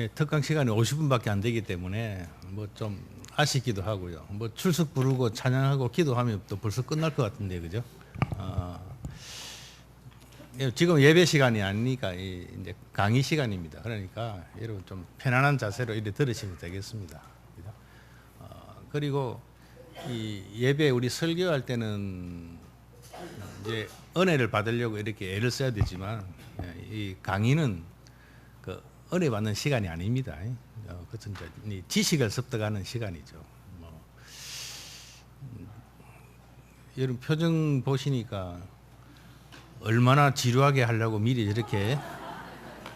특강 시간이 50분밖에 안 되기 때문에 뭐 좀 아쉽기도 하고요. 뭐 출석 부르고 찬양하고 기도하면 또 벌써 끝날 것 같은데 그죠? 지금 예배 시간이 아니니까 이제 강의 시간입니다. 그러니까 여러분 좀 편안한 자세로 이렇게 들으시면 되겠습니다. 그리고 이 예배 우리 설교할 때는 이제 은혜를 받으려고 이렇게 애를 써야 되지만 이 강의는 그 은혜 받는 시간이 아닙니다. 그것은 이제 지식을 습득하는 시간이죠. 여러분 표정 보시니까 얼마나 지루하게 하려고 미리 이렇게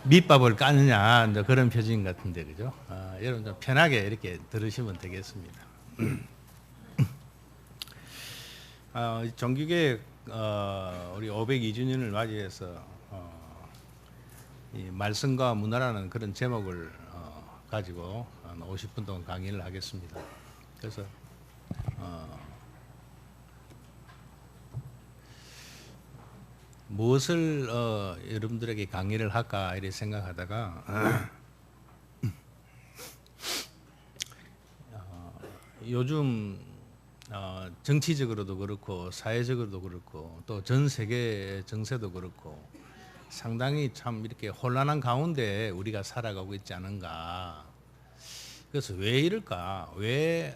밑밥을 까느냐 그런 표정 같은데 그죠? 여러분 좀 편하게 이렇게 들으시면 되겠습니다. 정규계 우리 502주년을 맞이해서 이 말씀과 문화라는 그런 제목을 가지고 50분 동안 강의를 하겠습니다. 그래서 무엇을 여러분들에게 강의를 할까 이렇게 생각하다가 요즘 정치적으로도 그렇고 사회적으로도 그렇고 또 전 세계 정세도 그렇고 상당히 참 이렇게 혼란한 가운데 우리가 살아가고 있지 않은가. 그래서 왜 이럴까? 왜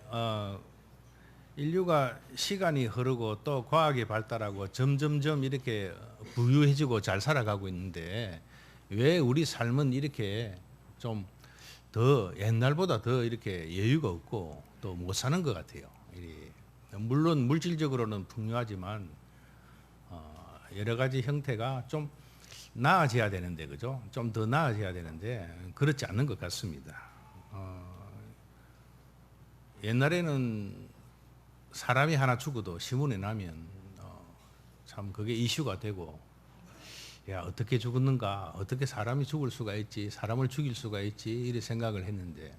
인류가 시간이 흐르고 또 과학이 발달하고 점점점 이렇게 부유해지고 잘 살아가고 있는데 왜 우리 삶은 이렇게 좀 더 옛날보다 더 이렇게 여유가 없고 또 못 사는 것 같아요. 물론 물질적으로는 풍요하지만 여러 가지 형태가 좀 나아져야 되는데 그죠? 좀 더 나아져야 되는데 그렇지 않는 것 같습니다. 옛날에는 사람이 하나 죽어도 신문에 나면 참 그게 이슈가 되고 야 어떻게 죽었는가 어떻게 사람이 죽을 수가 있지 사람을 죽일 수가 있지 이렇게 생각을 했는데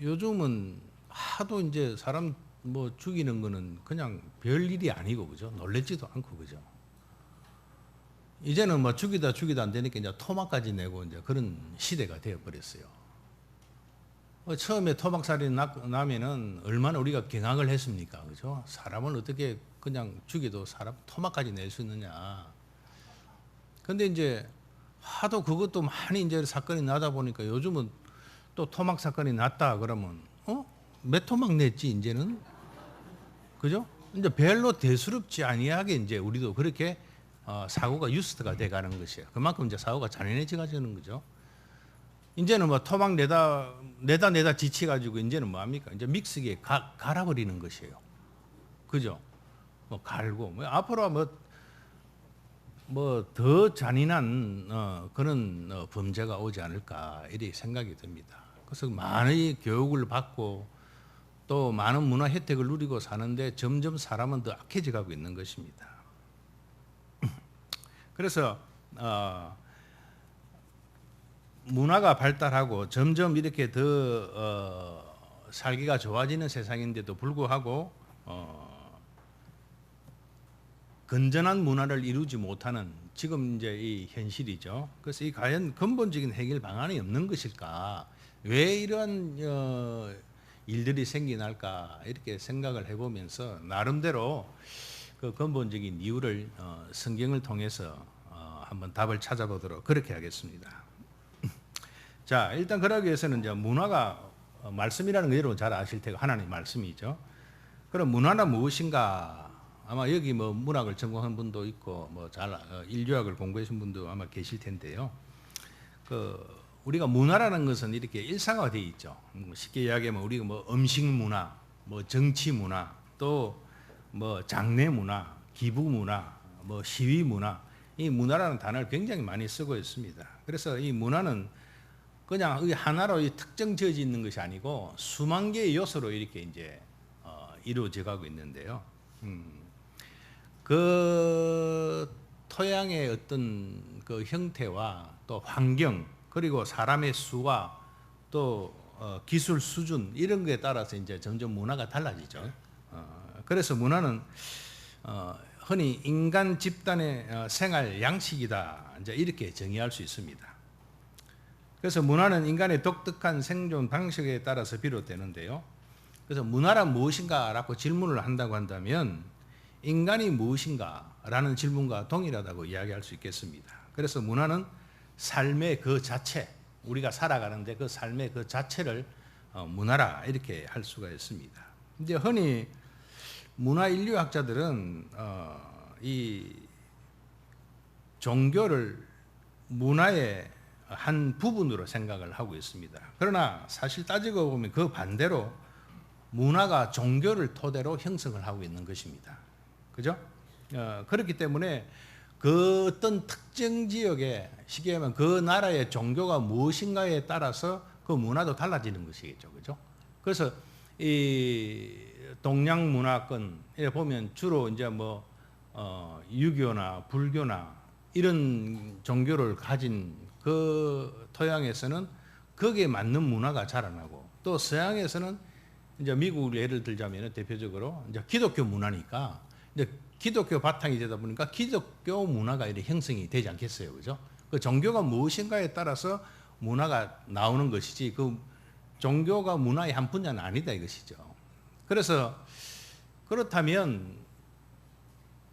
요즘은 하도 이제 사람 뭐 죽이는 거는 그냥 별 일이 아니고 그죠 놀랬지도 않고 그죠 이제는 뭐 죽이다 안 되니까 이제 토막까지 내고 이제 그런 시대가 되어 버렸어요. 처음에 토막살이 나면은 얼마나 우리가 경악을 했습니까? 그죠? 사람을 어떻게 그냥 죽여도 사람 토막까지 낼 수 있느냐. 근데 이제 하도 그것도 많이 이제 사건이 나다 보니까 요즘은 또 토막 사건이 났다 그러면 몇 토막 냈지 이제는? 그죠? 이제 별로 대수롭지 아니하게 이제 우리도 그렇게 사고가 유스트가 돼 가는 것이에요. 그만큼 이제 사고가 잔인해지는 거죠. 이제는 뭐 토막 내다 지치가지고 이제는 뭐 합니까? 이제 믹스기에 갈아버리는 것이에요. 그죠? 뭐 갈고 뭐 앞으로 뭐 더 잔인한 그런 범죄가 오지 않을까 이렇게 생각이 듭니다. 그래서 많은 교육을 받고 또 많은 문화 혜택을 누리고 사는데 점점 사람은 더 악해져 가고 있는 것입니다. 그래서 문화가 발달하고 점점 이렇게 더 살기가 좋아지는 세상인데도 불구하고 건전한 문화를 이루지 못하는 지금 이제 이 현실이죠. 그래서 이 과연 근본적인 해결 방안이 없는 것일까? 왜 이러한 일들이 생겨날까? 이렇게 생각을 해보면서 나름대로 그 근본적인 이유를 성경을 통해서 한번 답을 찾아보도록 그렇게 하겠습니다. 자, 일단 그러기 위해서는 이제 문화가 말씀이라는 거 여러분 잘 아실 테고 하나님 말씀이죠. 그럼 문화는 무엇인가? 아마 여기 뭐 문학을 전공한 분도 있고 뭐 잘 인류학을 공부하신 분도 아마 계실 텐데요. 우리가 문화라는 것은 이렇게 일상화되어 있죠. 쉽게 이야기하면 우리가 뭐 음식 문화, 뭐 정치 문화, 또 뭐 장례 문화, 기부 문화, 뭐 시위 문화, 이 문화라는 단어를 굉장히 많이 쓰고 있습니다. 그래서 이 문화는 그냥 하나로 특정 지어져 있는 것이 아니고 수만 개의 요소로 이렇게 이제 이루어져 가고 있는데요. 그 토양의 어떤 그 형태와 또 환경 그리고 사람의 수와 또 기술 수준 이런 거에 따라서 이제 점점 문화가 달라지죠. 그래서 문화는 흔히 인간 집단의 생활 양식이다 이제 이렇게 정의할 수 있습니다. 그래서 문화는 인간의 독특한 생존 방식에 따라서 비롯되는데요. 그래서 문화란 무엇인가라고 질문을 한다고 한다면 인간이 무엇인가라는 질문과 동일하다고 이야기할 수 있겠습니다. 그래서 문화는 삶의 그 자체, 우리가 살아가는데 그 삶의 그 자체를 문화라 이렇게 할 수가 있습니다. 이제 흔히 문화 인류학자들은 이 종교를 문화의 한 부분으로 생각을 하고 있습니다. 그러나 사실 따지고 보면 그 반대로 문화가 종교를 토대로 형성을 하고 있는 것입니다. 그죠? 그렇기 때문에 그 어떤 특정 지역에 쉽게 하면 그 나라의 종교가 무엇인가에 따라서 그 문화도 달라지는 것이겠죠. 그죠? 그래서 이 동양 문화권에 보면 주로 이제 뭐 유교나 불교나 이런 종교를 가진 그 토양에서는 거기에 맞는 문화가 자라나고, 또 서양에서는 이제 미국을 예를 들자면 대표적으로 이제 기독교 문화니까 이제 기독교 바탕이 되다 보니까 기독교 문화가 이렇게 형성이 되지 않겠어요, 그죠? 그 종교가 무엇인가에 따라서 문화가 나오는 것이지 그 종교가 문화의 한 분야는 아니다 이것이죠. 그래서 그렇다면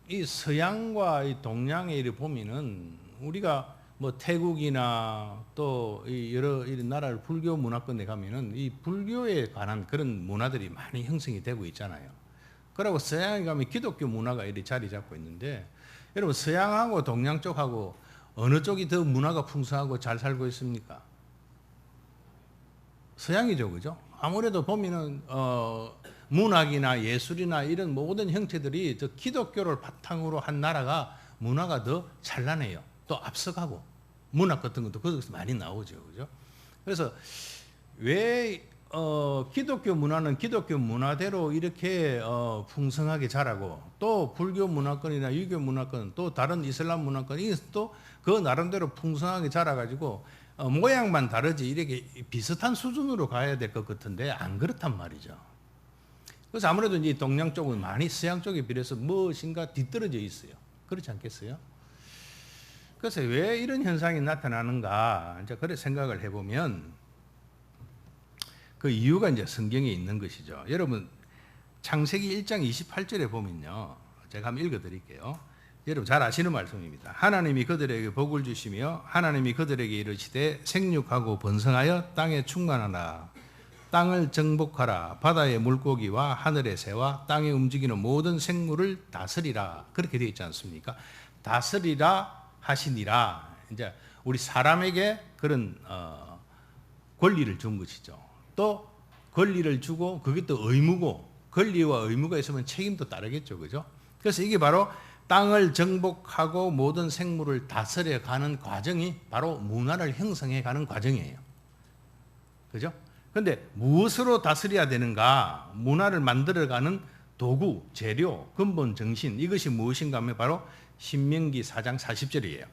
이 서양과 이 동양에 이렇게 보면은 우리가 뭐 태국이나 또 여러 이런 나라를 불교 문화권에 가면은 이 불교에 관한 그런 문화들이 많이 형성이 되고 있잖아요. 그리고 서양에 가면 기독교 문화가 이렇게 자리 잡고 있는데, 여러분 서양하고 동양 쪽하고 어느 쪽이 더 문화가 풍성하고 잘 살고 있습니까? 서양이죠, 그죠? 아무래도 보면은 문학이나 예술이나 이런 모든 형태들이 저 기독교를 바탕으로 한 나라가 문화가 더 찬란해요. 또 앞서가고 문학 같은 것도 거기서 많이 나오죠, 그죠? 그래서 왜 기독교 문화는 기독교 문화대로 이렇게 풍성하게 자라고, 또 불교 문화권이나 유교 문화권, 또 다른 이슬람 문화권이 또 그 나름대로 풍성하게 자라가지고 모양만 다르지 이렇게 비슷한 수준으로 가야 될 것 같은데 안 그렇단 말이죠. 그래서 아무래도 이제 동양 쪽은 많이 서양 쪽에 비해서 무엇인가 뒤떨어져 있어요. 그렇지 않겠어요? 그래서 왜 이런 현상이 나타나는가 이제 그래 생각을 해보면 그 이유가 이제 성경에 있는 것이죠. 여러분 창세기 1장 28절에 보면요, 제가 한번 읽어드릴게요. 여러분 잘 아시는 말씀입니다. 하나님이 그들에게 복을 주시며 하나님이 그들에게 이르시되 생육하고 번성하여 땅에 충만하라. 땅을 정복하라. 바다의 물고기와 하늘의 새와 땅에 움직이는 모든 생물을 다스리라. 그렇게 되어 있지 않습니까? 다스리라 하시니라. 이제 우리 사람에게 그런 권리를 준 것이죠. 또 권리를 주고 그게 또 의무고, 권리와 의무가 있으면 책임도 따르겠죠, 그죠? 그래서 이게 바로 땅을 정복하고 모든 생물을 다스려 가는 과정이 바로 문화를 형성해 가는 과정이에요. 그죠? 근데 무엇으로 다스려야 되는가? 문화를 만들어가는 도구, 재료, 근본 정신, 이것이 무엇인가 하면 바로 신명기 4장 40절이에요.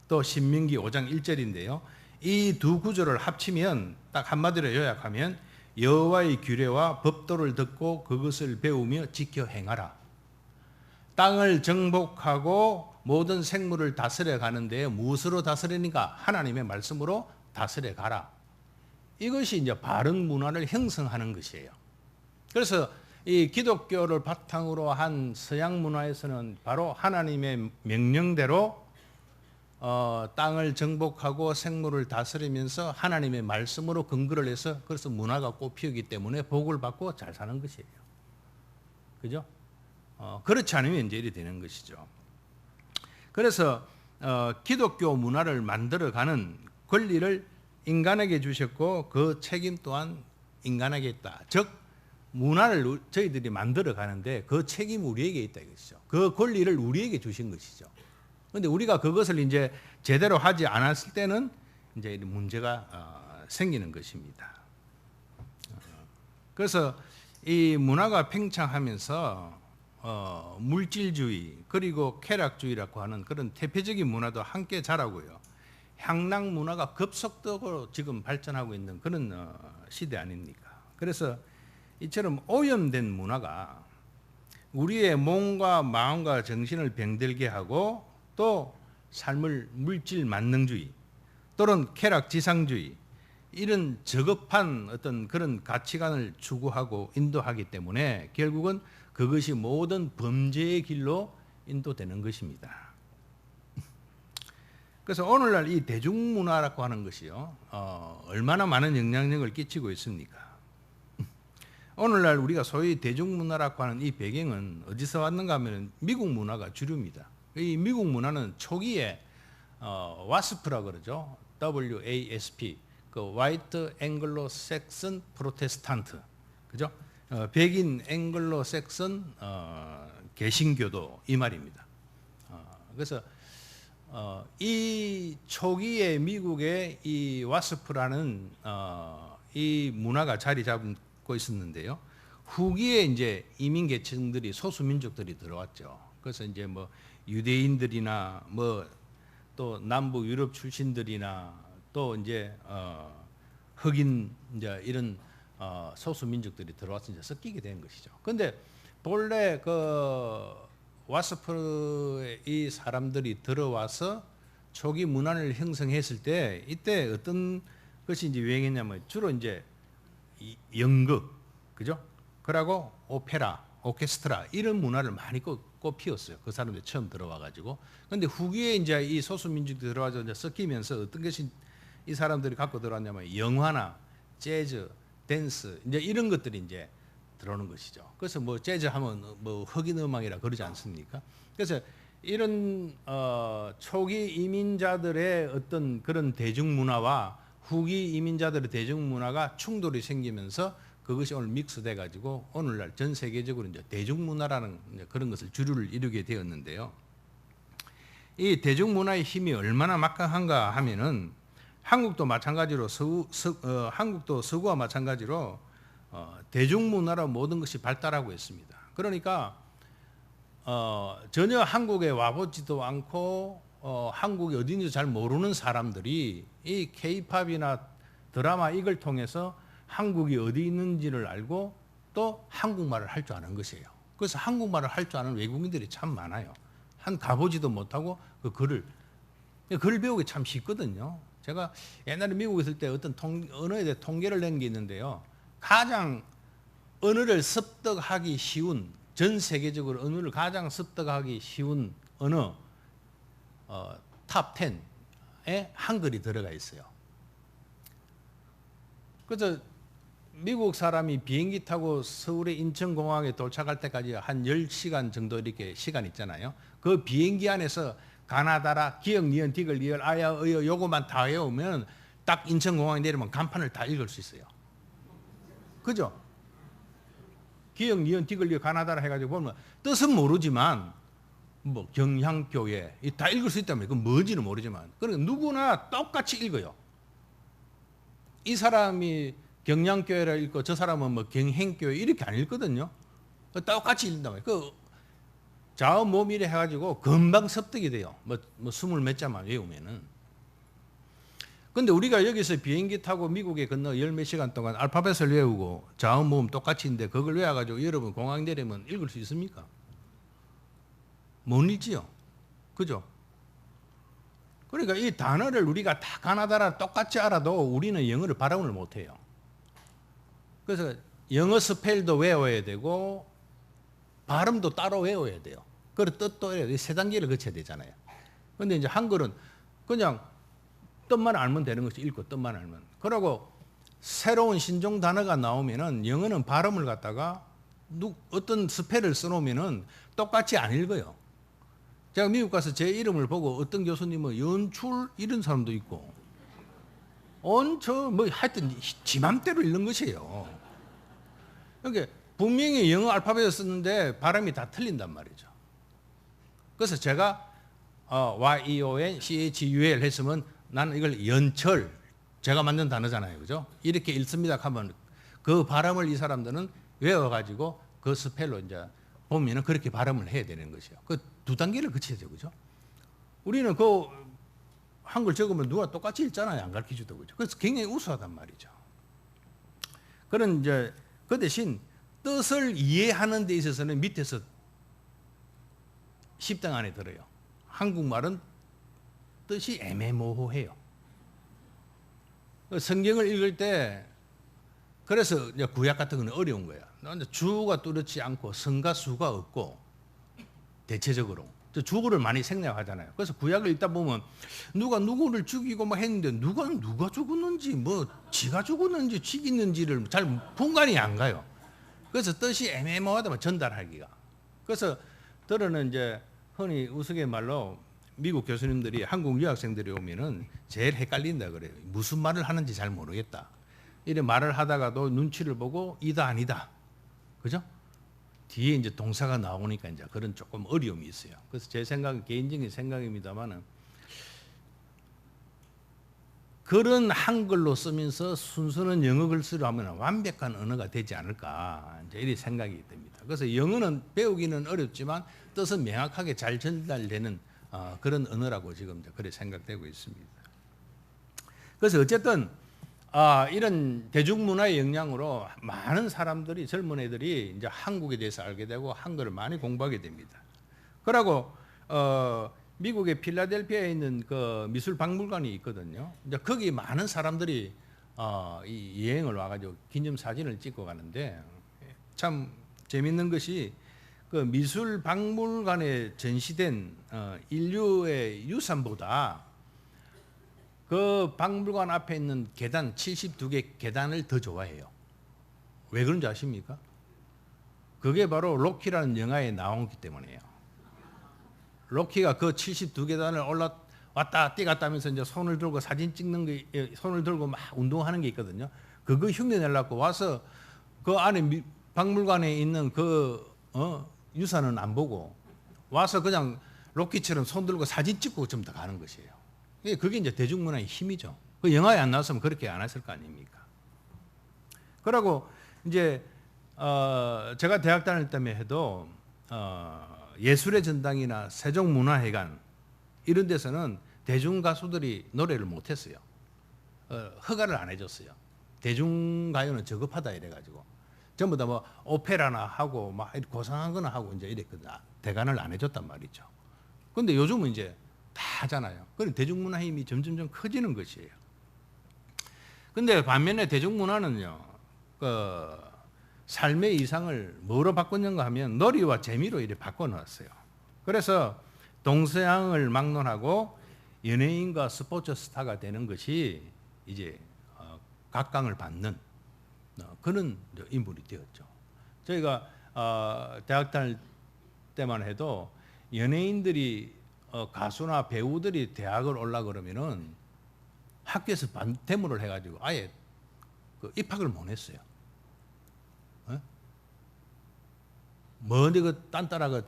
또 신명기 5장 1절인데요. 이 두 구절을 합치면 딱 한마디로 요약하면 여호와의 규례와 법도를 듣고 그것을 배우며 지켜 행하라. 땅을 정복하고 모든 생물을 다스려 가는데 무엇으로 다스리니까? 하나님의 말씀으로 다스려 가라. 이것이 이제 바른 문화를 형성하는 것이에요. 그래서 이 기독교를 바탕으로 한 서양 문화에서는 바로 하나님의 명령대로 땅을 정복하고 생물을 다스리면서 하나님의 말씀으로 근거를 해서 그래서 문화가 꽃피우기 때문에 복을 받고 잘 사는 것이에요. 그죠? 그렇지 않으면 이제 이래 되는 것이죠. 그래서 기독교 문화를 만들어가는 권리를 인간에게 주셨고 그 책임 또한 인간에게 있다. 즉 문화를 저희들이 만들어 가는데 그 책임 우리에게 있다 이것이죠. 그 권리를 우리에게 주신 것이죠. 그런데 우리가 그것을 이제 제대로 하지 않았을 때는 이제 문제가 생기는 것입니다. 그래서 이 문화가 팽창하면서 물질주의 그리고 쾌락주의라고 하는 그런 대표적인 문화도 함께 자라고요. 향락 문화가 급속도로 지금 발전하고 있는 그런 시대 아닙니까? 그래서 이처럼 오염된 문화가 우리의 몸과 마음과 정신을 병들게 하고 또 삶을 물질 만능주의 또는 쾌락지상주의 이런 저급한 어떤 그런 가치관을 추구하고 인도하기 때문에 결국은 그것이 모든 범죄의 길로 인도되는 것입니다. 그래서 오늘날 이 대중문화라고 하는 것이요, 얼마나 많은 영향력을 끼치고 있습니까? 오늘날 우리가 소위 대중문화라고 하는 이 배경은 어디서 왔는가 하면 미국 문화가 주류입니다. 이 미국 문화는 초기에 와스프라 그러죠. WASP, 그 White Anglo-Saxon Protestant, 그죠? 백인 앵글로색슨 개신교도 이 말입니다. 그래서 이 초기에 미국의 이 와스프라는 이 문화가 자리 잡고 있었는데요. 후기에 이제 이민 계층들이 소수 민족들이 들어왔죠. 그래서 이제 뭐 유대인들이나 뭐 또 남부 유럽 출신들이나 또 이제 흑인 이제 이런 소수 민족들이 들어와서 이제 섞이게 된 것이죠. 그런데 본래 그 와스프의 이 사람들이 들어와서 초기 문화를 형성했을 때 이때 어떤 것이 이제 유행했냐면 주로 이제 연극, 그죠? 그러고 오페라, 오케스트라 이런 문화를 많이 꽃피웠어요. 그 사람들이 처음 들어와 가지고. 근데 후기에 이제 이 소수 민족들이 들어와서 이제 섞이면서 어떤 것이 이 사람들이 갖고 들어왔냐면 영화나 재즈, 댄스 이제 이런 것들이 이제 들어오는 것이죠. 그래서 뭐 재즈 하면 뭐 흑인 음악이라 그러지 않습니까? 그래서 이런 초기 이민자들의 어떤 그런 대중문화와 후기 이민자들의 대중문화가 충돌이 생기면서 그것이 오늘 믹스돼 가지고 오늘날 전 세계적으로 이제 대중문화라는 이제 그런 것을 주류를 이루게 되었는데요. 이 대중문화의 힘이 얼마나 막강한가 하면은 한국도 마찬가지로 한국도 서구와 마찬가지로 대중문화로 모든 것이 발달하고 있습니다. 그러니까 전혀 한국에 와보지도 않고 한국이 어딘지 잘 모르는 사람들이 이 K-팝이나 드라마 이걸 통해서 한국이 어디 있는지를 알고 또 한국말을 할 줄 아는 것이에요. 그래서 한국말을 할 줄 아는 외국인들이 참 많아요. 한 가보지도 못하고 그 글을 배우기 참 쉽거든요. 제가 옛날에 미국에 있을 때 어떤 언어에 대해 통계를 낸 게 있는데요. 가장 언어를 습득하기 쉬운, 전 세계적으로 언어를 가장 습득하기 쉬운 언어 탑 10에 한글이 들어가 있어요. 그래서 미국 사람이 비행기 타고 서울의 인천공항에 도착할 때까지 한 10시간 정도 이렇게 시간 있잖아요. 그 비행기 안에서 가나다라, 기역, 니은, 디귿, 리을, 아야, 어여 요거만 다 외우면 딱 인천공항에 내리면 간판을 다 읽을 수 있어요. 그죠? 기역, 니은, 디귿, 리을, 가나다라 해가지고 보면 뜻은 모르지만 뭐 경향교회 다 읽을 수 있다면 그건 뭔지는 모르지만 그러니까 누구나 똑같이 읽어요. 이 사람이 경향교회를 읽고 저 사람은 뭐 경행교회 이렇게 안 읽거든요. 똑같이 읽는단 말이에요. 그 좌우 모미래 해가지고 금방 습득이 돼요. 뭐 20몇 자만 외우면은. 근데 우리가 여기서 비행기 타고 미국에 건너 10몇 시간 동안 알파벳을 외우고 좌우 모음 똑같이 있는데 그걸 외워가지고 여러분 공항 내리면 읽을 수 있습니까? 못 읽지요. 그죠? 그러니까 이 단어를 우리가 다 가나다라 똑같이 알아도 우리는 영어를 발음을 못해요. 그래서 영어 스펠도 외워야 되고 발음도 따로 외워야 돼요. 그리고 뜻도 외워야 돼요. 세 단계를 거쳐야 되잖아요. 그런데 이제 한글은 그냥 뜻만 알면 되는 것이 읽고 뜻만 알면. 그러고 새로운 신종 단어가 나오면은 영어는 발음을 갖다가 어떤 스펠을 써놓으면은 똑같이 안 읽어요. 제가 미국 가서 제 이름을 보고 어떤 교수님은 연출 이런 사람도 있고 뭐 하여튼 지 맘대로 읽는 것이에요. 그러니까 분명히 영어 알파벳을 썼는데 발음이 다 틀린단 말이죠. 그래서 제가 YEON CHUL 했으면 나는 이걸 연철 제가 만든 단어잖아요. 그죠? 이렇게 읽습니다 하면 그 발음을 이 사람들은 외워가지고 그 스펠로 이제 보면은 그렇게 발음을 해야 되는 것이요. 그 두 단계를 거쳐야 되죠. 그죠? 우리는 그 한글 적으면 누가 똑같이 읽잖아요. 안 가르쳐 주도 그죠? 그래서 굉장히 우수하단 말이죠. 그런 이제 그 대신 뜻을 이해하는 데 있어서는 밑에서 10등 안에 들어요. 한국말은 뜻이 애매모호해요. 성경을 읽을 때 그래서 이제 구약 같은 건 어려운 거야. 주가 뚜렷지 않고 성과 수가 없고 대체적으로 주구를 많이 생략하잖아요. 그래서 구약을 읽다 보면 누가 누구를 죽이고 막 했는데 누가 죽었는지 뭐 지가 죽었는지 죽였는지를 잘 분간이 안 가요. 그래서 뜻이 애매모호하다면 전달하기가. 그래서 들어는 이제 흔히 우스갯말로 미국 교수님들이 한국 유학생들이 오면은 제일 헷갈린다 그래요. 무슨 말을 하는지 잘 모르겠다. 이래 말을 하다가도 눈치를 보고 이다 아니다. 그죠? 뒤에 이제 동사가 나오니까 이제 그런 조금 어려움이 있어요. 그래서 제 생각은 개인적인 생각입니다만은 그런 한글로 쓰면서 순수는 영어 글씨로 하면 완벽한 언어가 되지 않을까 이제 이런 생각이 듭니다. 그래서 영어는 배우기는 어렵지만 뜻은 명확하게 잘 전달되는 그런 언어라고 지금 이제 그렇게 생각되고 있습니다. 그래서 어쨌든 이런 대중문화의 영향으로 많은 사람들이 젊은 애들이 이제 한국에 대해서 알게 되고 한글을 많이 공부하게 됩니다. 그러고 미국의 필라델피아에 있는 그 미술 박물관이 있거든요. 이제 거기 많은 사람들이 이 여행을 와가지고 기념 사진을 찍고 가는데 참 재밌는 것이 그 미술 박물관에 전시된 인류의 유산보다 그 박물관 앞에 있는 계단 72개 계단을 더 좋아해요. 왜 그런지 아십니까? 그게 바로 로키라는 영화에 나오기 때문이에요. 로키가 그 72계단을 올라왔다 뛰갔다 하면서 이제 손을 들고 사진 찍는 게, 손을 들고 막 운동하는 게 있거든요. 그거 흉내 내려고 와서 그 안에 박물관에 있는 그 유산은 안 보고 와서 그냥 로키처럼 손 들고 사진 찍고 좀 더 가는 것이에요. 그게 이제 대중문화의 힘이죠. 그 영화에 안 나왔으면 그렇게 안 했을 거 아닙니까? 그러고 이제 제가 대학 다닐 때만 해도 예술의 전당이나 세종문화회관 이런 데서는 대중 가수들이 노래를 못했어요. 허가를 안 해줬어요. 대중가요는 저급하다 이래가지고 전부 다 뭐 오페라나 하고 막 고상한 거나 하고 이제 이랬거든. 대관을 안 해줬단 말이죠. 근데 요즘은 이제 다 하잖아요. 그럼 대중문화 힘이 점점점 커지는 것이에요. 근데 반면에 대중문화는요, 그 삶의 이상을 뭐로 바꿨는가 하면 놀이와 재미로 이렇게 바꿔놨어요. 그래서 동서양을 막론하고 연예인과 스포츠 스타가 되는 것이 이제 각광을 받는 그런 인물이 되었죠. 저희가 대학 다닐 때만 해도 연예인들이 가수나 배우들이 대학을 올라 그러면은 학교에서 반대물을 해가지고 아예 그 입학을 못 했어요. 뭐 어디 그 딴따라가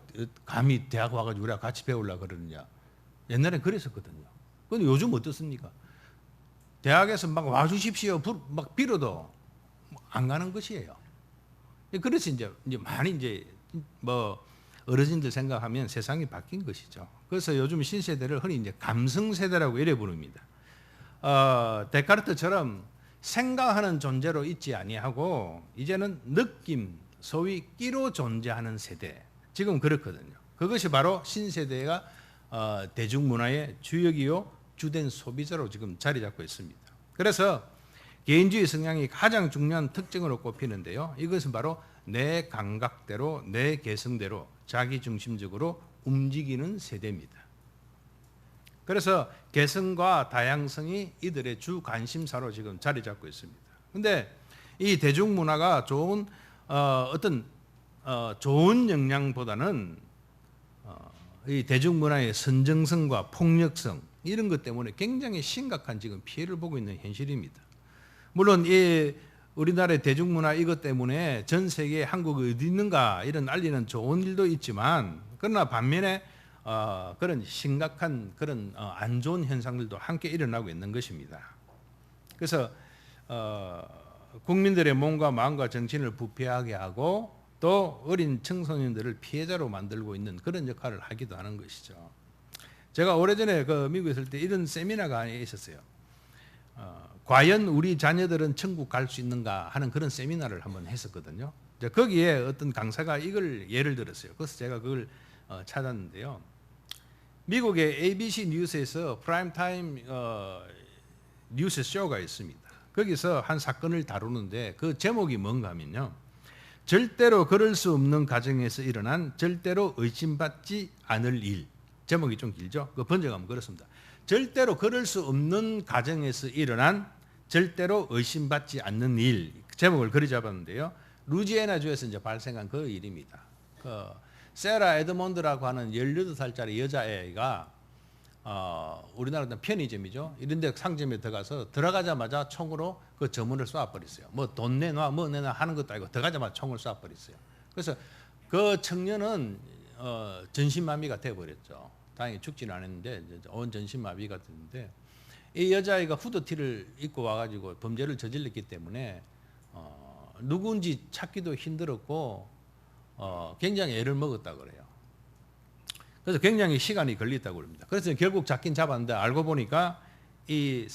감히 대학 와가지고 우리가 같이 배우려 그러느냐. 옛날엔 그랬었거든요. 근데 요즘 어떻습니까? 대학에서 막 와주십시오 막 빌어도 안 가는 것이에요. 그래서 이제 많이 이제 뭐 어르신들 생각하면 세상이 바뀐 것이죠. 그래서 요즘 신세대를 흔히 이제 감성세대라고 이래 부릅니다. 데카르트처럼 생각하는 존재로 있지 아니하고 이제는 느낌, 소위 끼로 존재하는 세대. 지금 그렇거든요. 그것이 바로 신세대가 대중문화의 주역이요 주된 소비자로 지금 자리 잡고 있습니다. 그래서 개인주의 성향이 가장 중요한 특징으로 꼽히는데요. 이것은 바로 내 감각대로 내 개성대로 자기중심적으로 움직이는 세대입니다. 그래서 개성과 다양성이 이들의 주 관심사로 지금 자리 잡고 있습니다. 그런데 이 대중문화가 좋은 좋은 영향보다는 이 대중문화의 선정성과 폭력성 이런 것 때문에 굉장히 심각한 지금 피해를 보고 있는 현실입니다. 물론 이 우리나라의 대중문화 이것 때문에 전 세계에 한국이 어디 있는가 이런 알리는 좋은 일도 있지만 그러나 반면에 그런 심각한 그런 안 좋은 현상들도 함께 일어나고 있는 것입니다. 그래서 국민들의 몸과 마음과 정신을 부패하게 하고 또 어린 청소년들을 피해자로 만들고 있는 그런 역할을 하기도 하는 것이죠. 제가 오래전에 그 미국에 있을 때 이런 세미나가 있었어요. 과연 우리 자녀들은 천국 갈 수 있는가 하는 그런 세미나를 한번 했었거든요. 거기에 어떤 강사가 이걸 예를 들었어요. 그래서 제가 그걸 찾았는데요. 미국의 ABC 뉴스에서 프라임타임 뉴스 쇼가 있습니다. 거기서 한 사건을 다루는데 그 제목이 뭔가 하면요. 절대로 그럴 수 없는 가정에서 일어난 절대로 의심받지 않을 일. 제목이 좀 길죠? 그 번역하면 그렇습니다. 절대로 그럴 수 없는 가정에서 일어난 절대로 의심받지 않는 일. 제목을 그리 잡았는데요. 루지애나주에서 이제 발생한 그 일입니다. 그 세라 에드몬드라고 하는 18살짜리 여자애가 우리나라 편의점이죠. 이런 데 상점에 들어가서 들어가자마자 총으로 그 점원을 쏴버렸어요. 뭐 돈 내놔 뭐 내놔 하는 것도 아니고 들어가자마자 총을 쏴버렸어요. 그래서 그 청년은 전신마비가 돼버렸죠. 다행히 죽지는 않았는데 온 전신마비가 됐는데 이 여자아이가 후드티를 입고 와가지고 범죄를 저질렀기 때문에 누군지 찾기도 힘들었고 굉장히 애를 먹었다 그래요. 그래서 굉장히 시간이 걸렸다고 그럽니다. 그래서 결국 잡긴 잡았는데 알고 보니까 이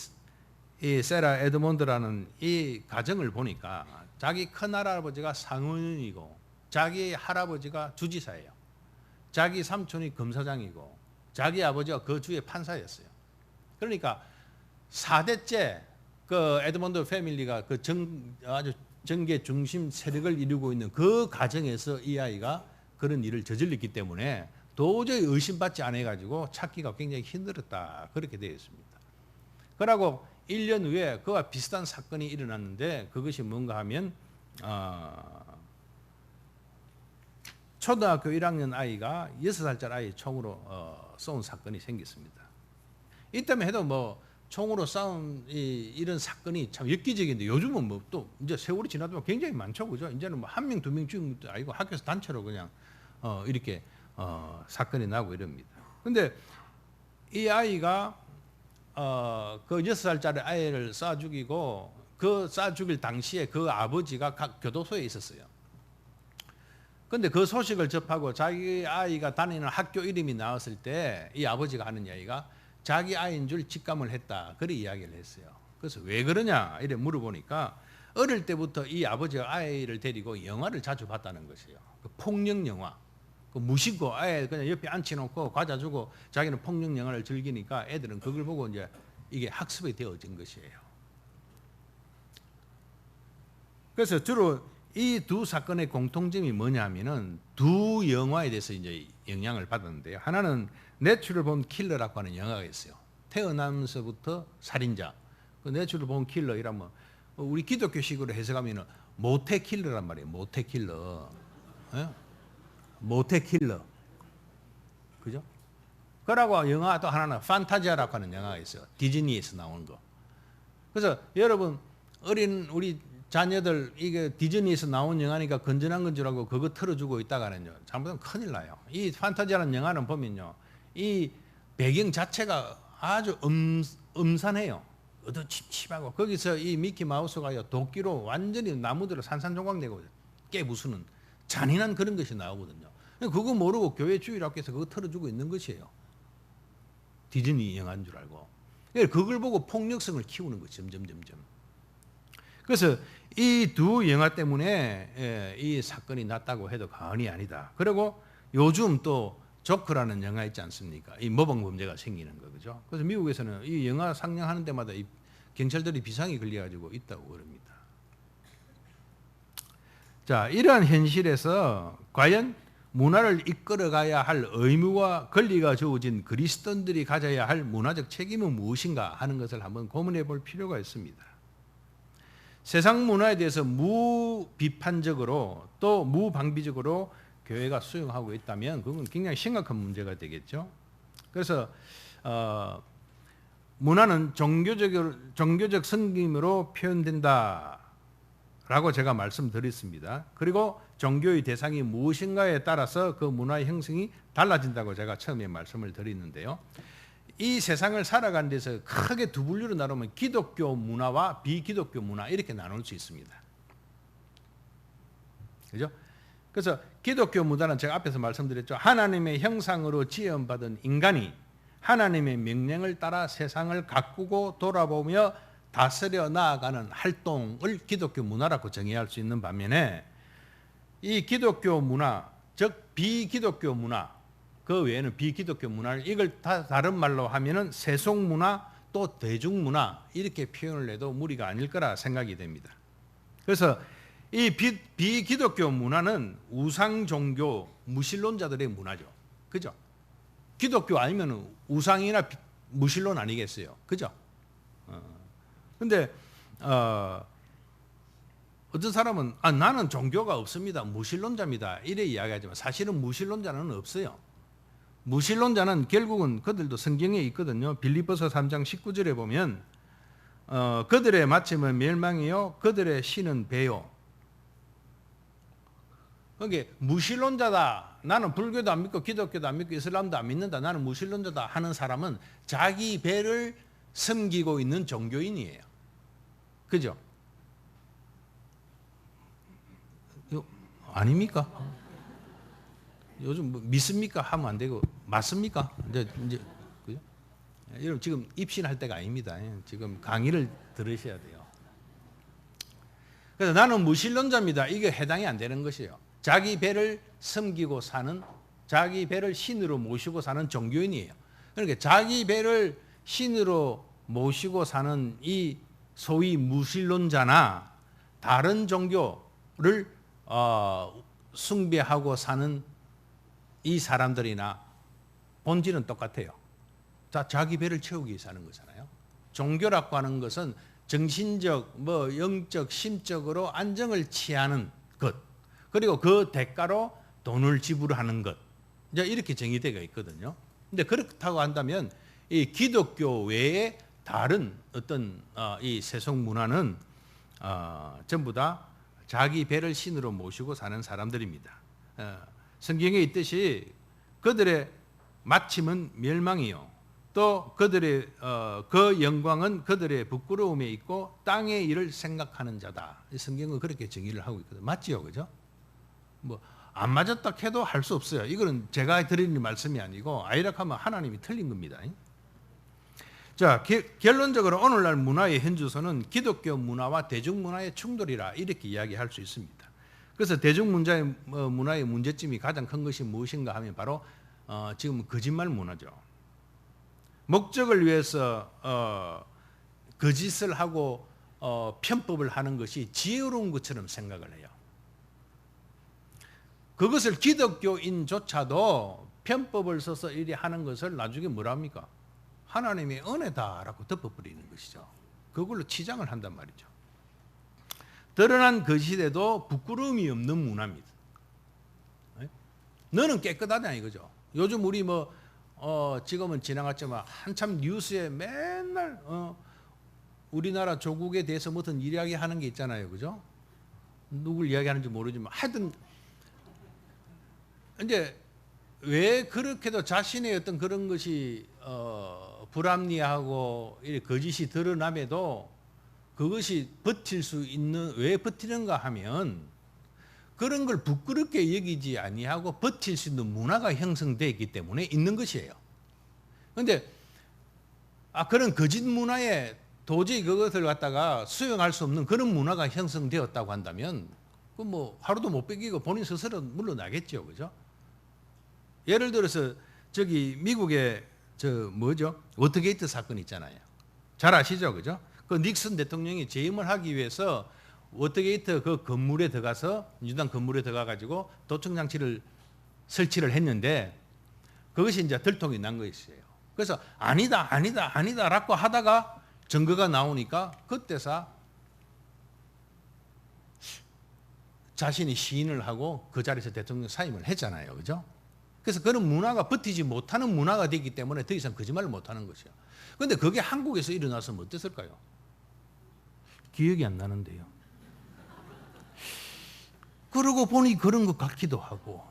세라 에드몬드라는 이 가정을 보니까 자기 큰할아버지가 상원이고 자기 할아버지가 주지사예요. 자기 삼촌이 검사장이고 자기 아버지가 그 주의 판사였어요. 그러니까 4대째 그 에드몬드 패밀리가 그 아주 정계 중심 세력을 이루고 있는 그 가정에서 이 아이가 그런 일을 저질렀기 때문에 도저히 의심받지 않아가지고 찾기가 굉장히 힘들었다. 그렇게 되어 있습니다. 그러고 1년 후에 그와 비슷한 사건이 일어났는데 그것이 뭔가 하면 초등학교 1학년 아이가 6살짜리 아이 총으로 쏜 사건이 생겼습니다. 이때만 해도 뭐 총으로 싸운 이런 사건이 참 엽기적인데 요즘은 뭐 또 이제 세월이 지나도 굉장히 많죠, 그죠? 이제는 뭐 한 명, 두 명 죽은 것도 아니고 학교에서 단체로 그냥 이렇게 사건이 나고 이럽니다. 근데 이 아이가 그 6살짜리 아이를 쏴 죽이고 그 쏴 죽일 당시에 그 아버지가 각 교도소에 있었어요. 근데 그 소식을 접하고 자기 아이가 다니는 학교 이름이 나왔을 때 이 아버지가 하는 이야기가 자기 아이인 줄 직감을 했다. 그렇게 이야기를 했어요. 그래서 왜 그러냐 이래 물어보니까 어릴 때부터 이 아버지가 아이를 데리고 영화를 자주 봤다는 것이에요. 그 폭력 영화. 그 무심코 아예 그냥 옆에 앉혀놓고 과자 주고 자기는 폭력 영화를 즐기니까 애들은 그걸 보고 이제 이게 학습이 되어진 것이에요. 그래서 주로 이 두 사건의 공통점이 뭐냐면은 두 영화에 대해서 이제 영향을 받았는데요. 하나는 내추럴 본 킬러라고 하는 영화가 있어요. 태어나면서부터 살인자. 그 내추럴 본 킬러이라면 우리 기독교식으로 해석하면은 모태 킬러란 말이에요. 모태 킬러. 예? 모태 킬러. 그죠? 그러고 영화 또 하나는 판타지아라고 하는 영화가 있어요. 디즈니에서 나온 거. 그래서 여러분 어린 우리 자녀들 이게 디즈니에서 나온 영화니까 건전한 건 줄 알고 그거 틀어주고 있다가는요. 잘못하면 큰일 나요. 이 판타지아라는 영화는 보면요. 이 배경 자체가 아주 음산해요. 어두침침하고 거기서 이 미키 마우스가 도끼로 완전히 나무들을 산산조각내고 깨부수는 잔인한 그런 것이 나오거든요. 그거 모르고 교회 주일학교에서 그거 틀어주고 있는 것이에요. 디즈니 영화인 줄 알고. 그걸 보고 폭력성을 키우는 거죠. 점점. 그래서 이 두 영화 때문에 이 사건이 났다고 해도 과언이 아니다. 그리고 요즘 또 조커라는 영화 있지 않습니까? 이 모범 범죄가 생기는 거 그죠? 그래서 미국에서는 이 영화 상영하는 데마다 이 경찰들이 비상이 걸려가지고 있다고 그럽니다. 자, 이러한 현실에서 과연 문화를 이끌어가야 할 의무와 권리가 주어진 그리스도인들이 가져야 할 문화적 책임은 무엇인가 하는 것을 한번 고민해 볼 필요가 있습니다. 세상 문화에 대해서 무비판적으로 또 무방비적으로 교회가 수용하고 있다면 그건 굉장히 심각한 문제가 되겠죠. 그래서 문화는 종교적 섬김으로 표현된다라고 제가 말씀드렸습니다. 그리고 종교의 대상이 무엇인가에 따라서 그 문화의 형성이 달라진다고 제가 처음에 말씀을 드렸는데요. 이 세상을 살아가는 데서 크게 두 분류로 나누면 기독교 문화와 비기독교 문화 이렇게 나눌 수 있습니다. 그죠? 그래서 기독교 문화는 제가 앞에서 말씀드렸죠. 하나님의 형상으로 지음받은 인간이 하나님의 명령을 따라 세상을 가꾸고 돌아보며 다스려 나아가는 활동을 기독교 문화라고 정의할 수 있는 반면에 이 기독교 문화, 즉 비기독교 문화, 그 외에는 비기독교 문화를 이걸 다 다른 말로 하면은 세속 문화 또 대중문화 이렇게 표현을 해도 무리가 아닐 거라 생각이 됩니다. 그래서 이 비기독교 문화는 우상 종교 무신론자들의 문화죠. 그죠? 기독교 아니면 우상이나 무신론 아니겠어요. 그죠? 근데 어떤 사람은 나는 종교가 없습니다. 무신론자입니다. 이래 이야기하지만 사실은 무신론자는 없어요. 무신론자는 결국은 그들도 성경에 있거든요. 빌립보서 3장 19절에 보면 그들의 마침은 멸망이요 그들의 신은 배요. 그게 무신론자다. 나는 불교도 안 믿고 기독교도 안 믿고 이슬람도 안 믿는다. 나는 무신론자다 하는 사람은 자기 배를 섬기고 있는 종교인이에요. 그죠? 아닙니까? 요즘 뭐 믿습니까? 하면 안 되고 맞습니까? 이제 그죠? 여러분 지금 입신할 때가 아닙니다. 지금 강의를 들으셔야 돼요. 그래서 나는 무신론자입니다. 이게 해당이 안 되는 것이에요. 자기 배를 섬기고 사는, 자기 배를 신으로 모시고 사는 종교인이에요. 그러니까 자기 배를 신으로 모시고 사는 이 소위 무신론자나 다른 종교를 숭배하고 사는 이 사람들이나 본질은 똑같아요. 자기 배를 채우기 위해 사는 거잖아요. 종교라고 하는 것은 정신적, 영적, 심적으로 안정을 취하는 것, 그리고 그 대가로 돈을 지불하는 것, 이제 이렇게 정의되어 있거든요. 근데 그렇다고 한다면 이 기독교 외에 다른 어떤 이 세속 문화는 전부 다 자기 배를 신으로 모시고 사는 사람들입니다. 성경에 있듯이 그들의 마침은 멸망이요. 또 그들의 그 영광은 그들의 부끄러움에 있고 땅의 일을 생각하는 자다. 성경은 그렇게 정의를 하고 있거든요. 맞지요, 그죠? 뭐 안 맞았다 해도 할 수 없어요. 이거는 제가 드리는 말씀이 아니고 아이락하면 하나님이 틀린 겁니다. 자, 결론적으로 오늘날 문화의 현주소는 기독교 문화와 대중문화의 충돌이라 이렇게 이야기할 수 있습니다. 그래서 대중문화의 문제점이 가장 큰 것이 무엇인가 하면 바로 지금 거짓말 문화죠. 목적을 위해서 거짓을 하고 편법을 하는 것이 지혜로운 것처럼 생각을 해요. 그것을 기독교인조차도 편법을 써서 이리 하는 것을 나중에 뭐라 합니까? 하나님의 은혜다라고 덮어버리는 것이죠. 그걸로 치장을 한단 말이죠. 드러난 거짓에도 부끄러움이 없는 문화입니다. 너는 깨끗하다 이거죠. 요즘 우리 지금은 지나갔지만 한참 뉴스에 맨날 우리나라 조국에 대해서 무슨 이야기하는 게 있잖아요, 그죠? 누굴 이야기하는지 모르지만 하여튼 이제 왜 그렇게도 자신의 어떤 그런 것이 불합리하고 거짓이 드러남에도 그것이 버틸 수 있는, 왜 버티는가 하면 그런 걸 부끄럽게 여기지 아니하고 버틸 수 있는 문화가 형성되어 있기 때문에 있는 것이에요. 그런데 그런 거짓 문화에 도저히 그것을 갖다가 수용할 수 없는 그런 문화가 형성되었다고 한다면 그 하루도 못 빼기고 본인 스스로 물러나겠죠, 그죠? 예를 들어서 미국의 워터게이트 사건 있잖아요. 잘 아시죠, 그죠? 그 닉슨 대통령이 재임을 하기 위해서 워터게이트 그 건물에 들어가서 민주당 건물에 들어가 가지고 도청 장치를 설치를 했는데 그것이 이제 들통이 난 것이에요. 그래서 아니다라고 하다가 증거가 나오니까 그때서 자신이 시인을 하고 그 자리에서 대통령 사임을 했잖아요, 그죠? 그래서 그런 문화가 버티지 못하는 문화가 되기 때문에 더 이상 거짓말을 못하는 것이요. 그런데 그게 한국에서 일어났으면 어땠을까요? 기억이 안 나는데요. 그러고 보니 그런 것 같기도 하고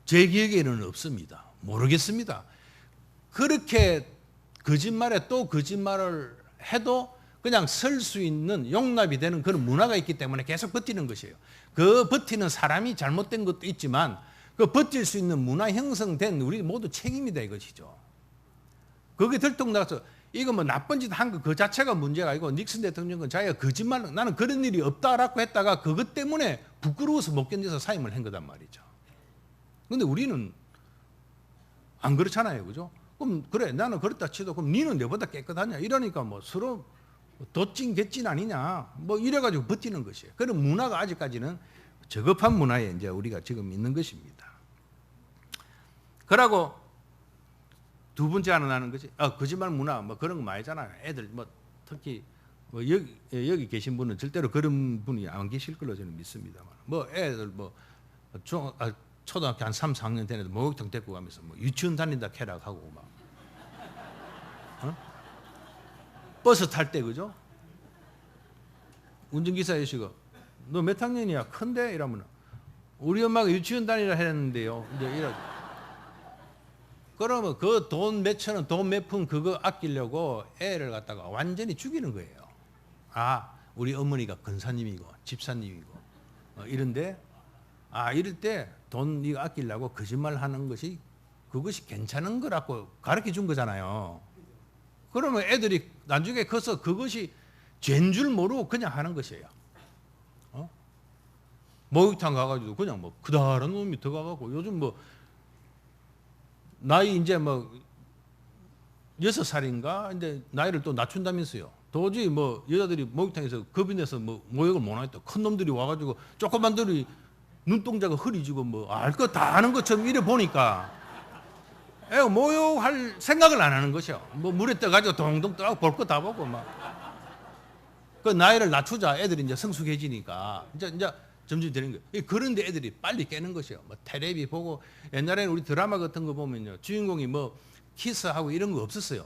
제 기억에는 없습니다. 모르겠습니다. 그렇게 거짓말에 또 거짓말을 해도 그냥 설 수 있는 용납이 되는 그런 문화가 있기 때문에 계속 버티는 것이에요. 그 버티는 사람이 잘못된 것도 있지만 그 버틸 수 있는 문화 형성된 우리 모두 책임이다 이것이죠. 그게 들통나서 이거 나쁜 짓 한 거 그 자체가 문제가 아니고 닉슨 대통령은 자기가 거짓말 나는 그런 일이 없다라고 했다가 그것 때문에 부끄러워서 못 견뎌서 사임을 한 거단 말이죠. 그런데 우리는 안 그렇잖아요, 그죠? 그럼 그래 나는 그렇다 치도 그럼 니는 내보다 깨끗하냐 이러니까 뭐 서로 도찐 개찐 아니냐 뭐 이래가지고 버티는 것이에요. 그런 문화가 아직까지는 저급한 문화에 이제 우리가 지금 있는 것입니다. 그러고 두 번째 하나 나는 것이 거짓말 문화 뭐 그런 거 많이 잖아요. 애들 뭐 특히 뭐 여기 계신 분은 절대로 그런 분이 안 계실 걸로 저는 믿습니다만 뭐 애들 뭐 초등학교 한 3, 4학년 되는데 목욕탕 데리고 가면서 뭐 유치원 다닌다 캐락하고 막 버스 탈 때 그죠? 운전기사 여시고 너 몇 학년이야? 큰데? 이러면 우리 엄마가 유치원 다니라 했는데요. 이제 이러. 그러면 그 돈 몇천 원, 돈 몇 푼 그거 아끼려고 애를 갖다가 완전히 죽이는 거예요. 우리 어머니가 권사님이고 집사님이고 이런데 이럴 때 돈 이거 아끼려고 거짓말 하는 것이 그것이 괜찮은 거라고 가르쳐 준 거잖아요. 그러면 애들이 나중에 커서 그것이 죄인 줄 모르고 그냥 하는 것이에요. 목욕탕 가가지고 그냥 뭐 그다란 놈이 들어가고 요즘 뭐 나이 이제 뭐 6살인가 이제 나이를 또 낮춘다면서요. 도저히 뭐 여자들이 목욕탕에서 겁이 내서 뭐 목욕을 못 하겠다. 큰 놈들이 와가지고 조그만들이 눈동자가 흐리지고 뭐 알 거 다 아는 것처럼 이래 보니까 애가 목욕할 생각을 안 하는 것이요. 뭐 물에 떠가지고 동동 떠고 볼 거 다 보고 막. 그 나이를 낮추자 애들이 이제 성숙해지니까 이제 점점 되는 거예요. 그런데 애들이 빨리 깨는 것이요. 뭐 텔레비 보고 옛날에는 우리 드라마 같은 거 보면요 주인공이 뭐 키스하고 이런 거 없었어요.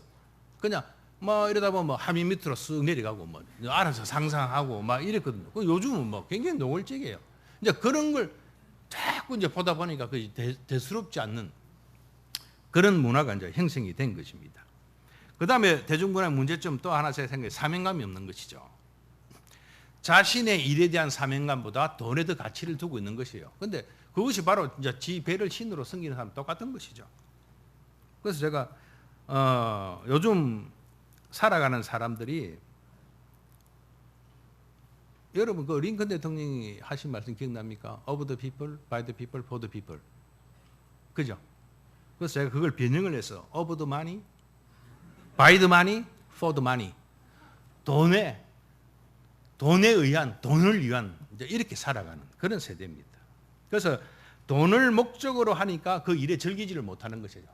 그냥 뭐 이러다 보면 뭐 하미 밑으로 쓱 내려가고 뭐 알아서 상상하고 막 이랬거든요. 요즘은 뭐 굉장히 노골적이에요. 이제 그런 걸 자꾸 이제 보다 보니까 그 대수롭지 않는 그런 문화가 이제 형성이 된 것입니다. 그 다음에 대중문화의 문제점 또 하나 제가 생각해 사명감이 없는 것이죠. 자신의 일에 대한 사명감보다 돈에 더 가치를 두고 있는 것이에요. 그런데 그것이 바로 이제 지 배를 신으로 섬기는 사람 똑같은 것이죠. 그래서 제가 요즘 살아가는 사람들이 여러분 그 링컨 대통령이 하신 말씀 기억납니까? Of the people, by the people, for the people. 그죠? 그래서 제가 그걸 변형을 해서 of the money, by the money, for the money. 돈에 의한, 돈을 위한 이제 이렇게 살아가는 그런 세대입니다. 그래서 돈을 목적으로 하니까 그 일에 즐기지를 못하는 것이죠.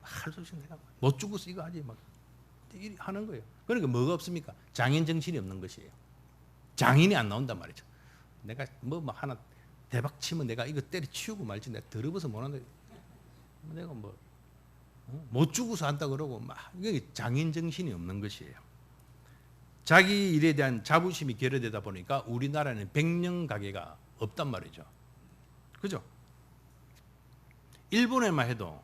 하루 종일 내가 못 죽어서 이거 하지 막 하는 거예요. 그러니까 뭐가 없습니까? 장인 정신이 없는 것이에요. 장인이 안 나온단 말이죠. 내가 뭐 하나 대박 치면 내가 이거 때려치우고 말지 내가 더러워서 못 한다. 내가 뭐 못 죽어서 한다 그러고 막 이게 장인 정신이 없는 것이에요. 자기 일에 대한 자부심이 결여되다 보니까 우리나라는 백년 가게가 없단 말이죠. 그죠? 일본에만 해도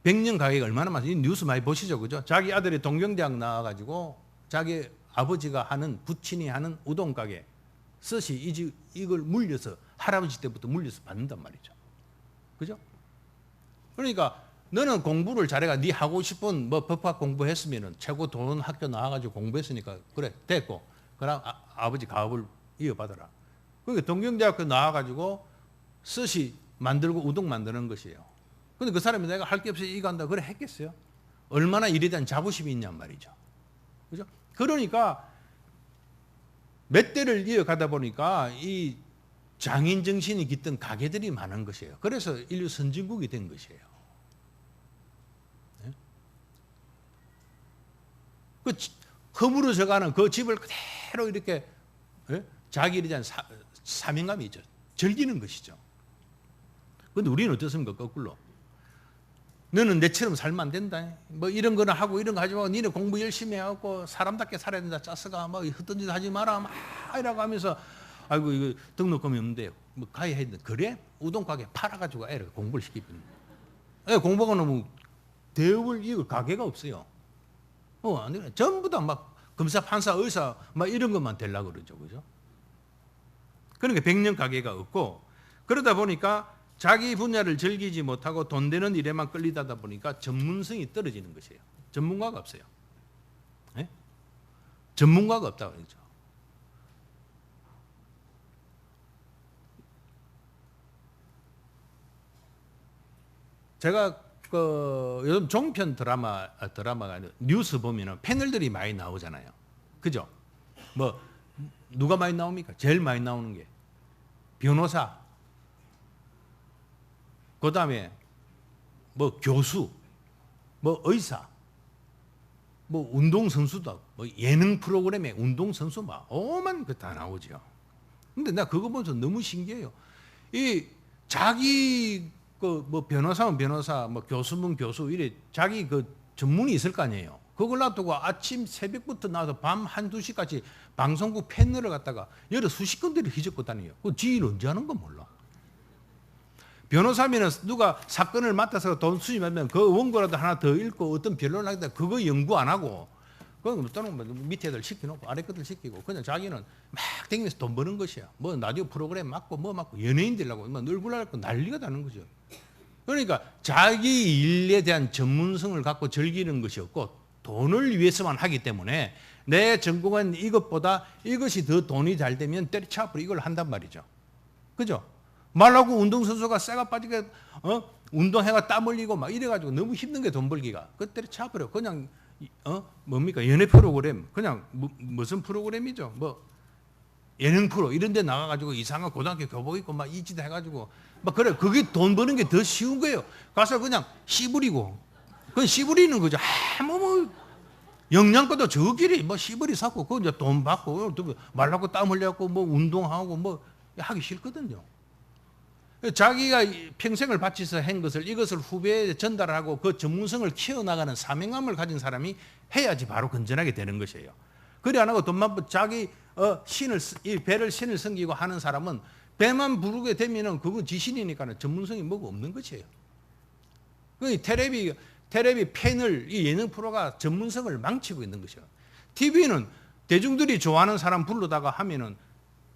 백년 가게가 얼마나 많아요. 뉴스 많이 보시죠. 그죠? 자기 아들이 동경대학 나와가지고 자기 아버지가 하는 부친이 하는 우동 가게 스시 이걸 물려서 할아버지 때부터 물려서 받는단 말이죠. 그죠? 그러니까 너는 공부를 잘해가 네 하고 싶은 뭐 법학 공부했으면은 최고 좋은 학교 나와가지고 공부했으니까 그래 됐고 그럼 아버지 가업을 이어받아라. 그러니까 동경대학교 나와가지고 스시 만들고 우동 만드는 것이에요. 근데 그 사람이 내가 할 게 없이 이거 한다 그래 했겠어요? 얼마나 일에 대한 자부심이 있냔 말이죠. 그죠? 그러니까 몇 대를 이어가다 보니까 이 장인 정신이 깃든 가게들이 많은 것이에요. 그래서 인류 선진국이 된 것이에요. 네? 그 허물어져가는 그 집을 그대로 이렇게 자기 일에 대한 사명감이 있죠. 즐기는 것이죠. 그런데 우리는 어떻습니까? 거꾸로. 너는 내처럼 살면 안 된다. 뭐 이런 거는 하고 이런 거 하지 말고 니네 공부 열심히 하고 사람답게 살아야 된다. 짜스가 뭐 헛된 짓 하지 마라. 막 이라고 하면서 아이고 이거 등록금이 없는데 뭐 가야 해야 돼. 그래? 우동 가게 팔아가지고 애를 공부를 시키면 애 공부가 너무 대업을 이을 가게가 없어요. 안 돼. 전부 다 막 검사, 판사, 의사 막 이런 것만 되려고 그러죠. 그죠? 그러니까 백년 가게가 없고 그러다 보니까 자기 분야를 즐기지 못하고 돈 되는 일에만 끌리다 보니까 전문성이 떨어지는 것이에요. 전문가가 없어요. 네? 전문가가 없다고 그러죠. 제가 요즘 종편 드라마가 아니라 뉴스 보면은 패널들이 많이 나오잖아요. 그죠? 뭐 누가 많이 나옵니까? 제일 많이 나오는 게 변호사, 그 다음에 뭐 교수, 뭐 의사, 뭐 운동선수도, 뭐 예능 프로그램에 운동선수 막 오만 그 다 나오죠. 근데 나 그거 보면서 너무 신기해요. 이 자기 그 뭐 변호사면 변호사, 뭐 교수면 교수 이래 자기 그 전문이 있을 거 아니에요. 그걸 놔두고 아침 새벽부터 나와서 밤 1, 2시까지 방송국 패널을 갖다가 여러 수십 건들이 휘젓고 다녀요. 그 지인 언제 하는 건 몰라. 변호사면은 누가 사건을 맡아서 돈 수집하면 그 원고라도 하나 더 읽고 어떤 변론을 하겠다 그거 연구 안 하고 그건 또는 밑에 애들 시켜놓고 아래 것들 시키고 그냥 자기는 막 댕기면서 돈 버는 것이야. 뭐 라디오 프로그램 맡고 뭐 맡고 연예인 되려고 뭐 얼굴 알고 난리가 나는 거죠. 그러니까 자기 일에 대한 전문성을 갖고 즐기는 것이 없고 돈을 위해서만 하기 때문에 내 전공은 이것보다 이것이 더 돈이 잘 되면 때려쳐버리고 이걸 한단 말이죠. 그죠? 말하고 운동선수가 쇠가 빠지게 운동해가 땀 흘리고 막 이래가지고 너무 힘든 게 돈 벌기가 그 때려쳐버려. 그냥 뭡니까 연예 프로그램 그냥 무슨 프로그램이죠. 뭐 예능 프로 이런 데 나가가지고 이상한 고등학교 교복 입고 막 이짓 해가지고 막 그래 그게 돈 버는 게 더 쉬운 거예요. 가서 그냥 씨부리고 그건 씨부리는 거죠. 뭐 영양가도 저끼리 뭐 씨부리 사고 그거 이제 돈 받고 말라고 땀 흘려갖고 뭐 운동하고 뭐 하기 싫거든요. 자기가 평생을 바쳐서 한 것을 이것을 후배에 전달하고 그 전문성을 키워나가는 사명감을 가진 사람이 해야지 바로 건전하게 되는 것이에요. 그래 안 하고 돈만 자기 이 배를 신을 섬기고 하는 사람은 배만 부르게 되면은 그건 지신이니까 전문성이 뭐가 없는 것이에요. 그 텔레비 패널 이 예능 프로가 전문성을 망치고 있는 것이에요. TV는 대중들이 좋아하는 사람 부르다가 하면은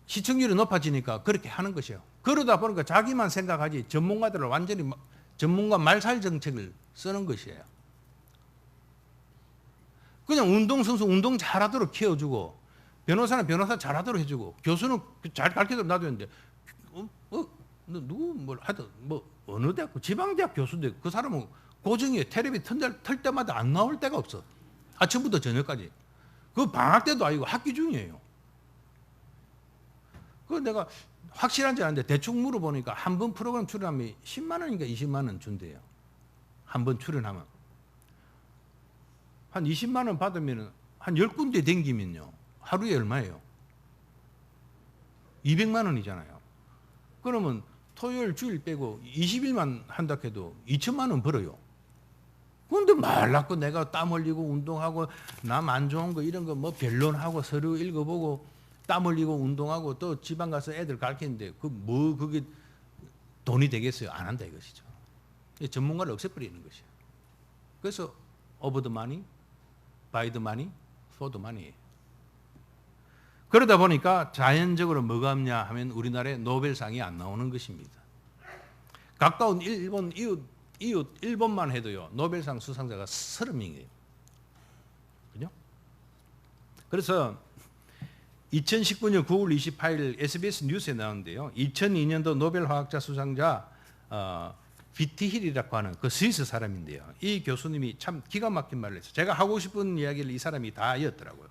시청률이 높아지니까 그렇게 하는 것이에요. 그러다 보니까 자기만 생각하지 전문가들을 완전히 전문가 말살 정책을 쓰는 것이에요. 그냥 운동선수 운동 잘하도록 키워주고 변호사는 변호사 잘하도록 해주고 교수는 잘 가르쳐도 놔두는데 누구 뭘 하든 뭐 어느 대학 지방대학 교수인데 그 사람은 고정이에요. 텔레비 틀 때마다 안 나올 때가 없어. 아침부터 저녁까지. 그 방학 때도 아니고 학기 중이에요. 그 내가 확실한지 아는데 대충 물어보니까 한 번 프로그램 출연하면 10만 원인가 20만 원 준대요. 한 번 출연하면. 한 20만 원 받으면 한 10군데 댕기면요. 하루에 얼마예요? 200만 원이잖아요. 그러면 토요일 주일 빼고 20일만 한다 해도 2천만 원 벌어요. 그런데 말랐고 내가 땀 흘리고 운동하고 남 안 좋은 거 이런 거 뭐 변론하고 서류 읽어보고 땀 흘리고 운동하고 또 지방 가서 애들 가르치는데 그게 돈이 되겠어요? 안 한다 이것이죠. 전문가를 없애버리는 것이에요. 그래서 over the money, by the money, for the money. 그러다 보니까 자연적으로 뭐가 없냐 하면 우리나라에 노벨상이 안 나오는 것입니다. 가까운 일본 이웃 일본만 해도요 노벨상 수상자가 30명이에요. 그죠? 그래서 2019년 9월 28일 SBS 뉴스에 나오는데요. 2002년도 노벨 화학자 수상자 비티힐이라고 하는 그 스위스 사람인데요. 이 교수님이 참 기가 막힌 말을 했어요. 제가 하고 싶은 이야기를 이 사람이 다 이었더라고요.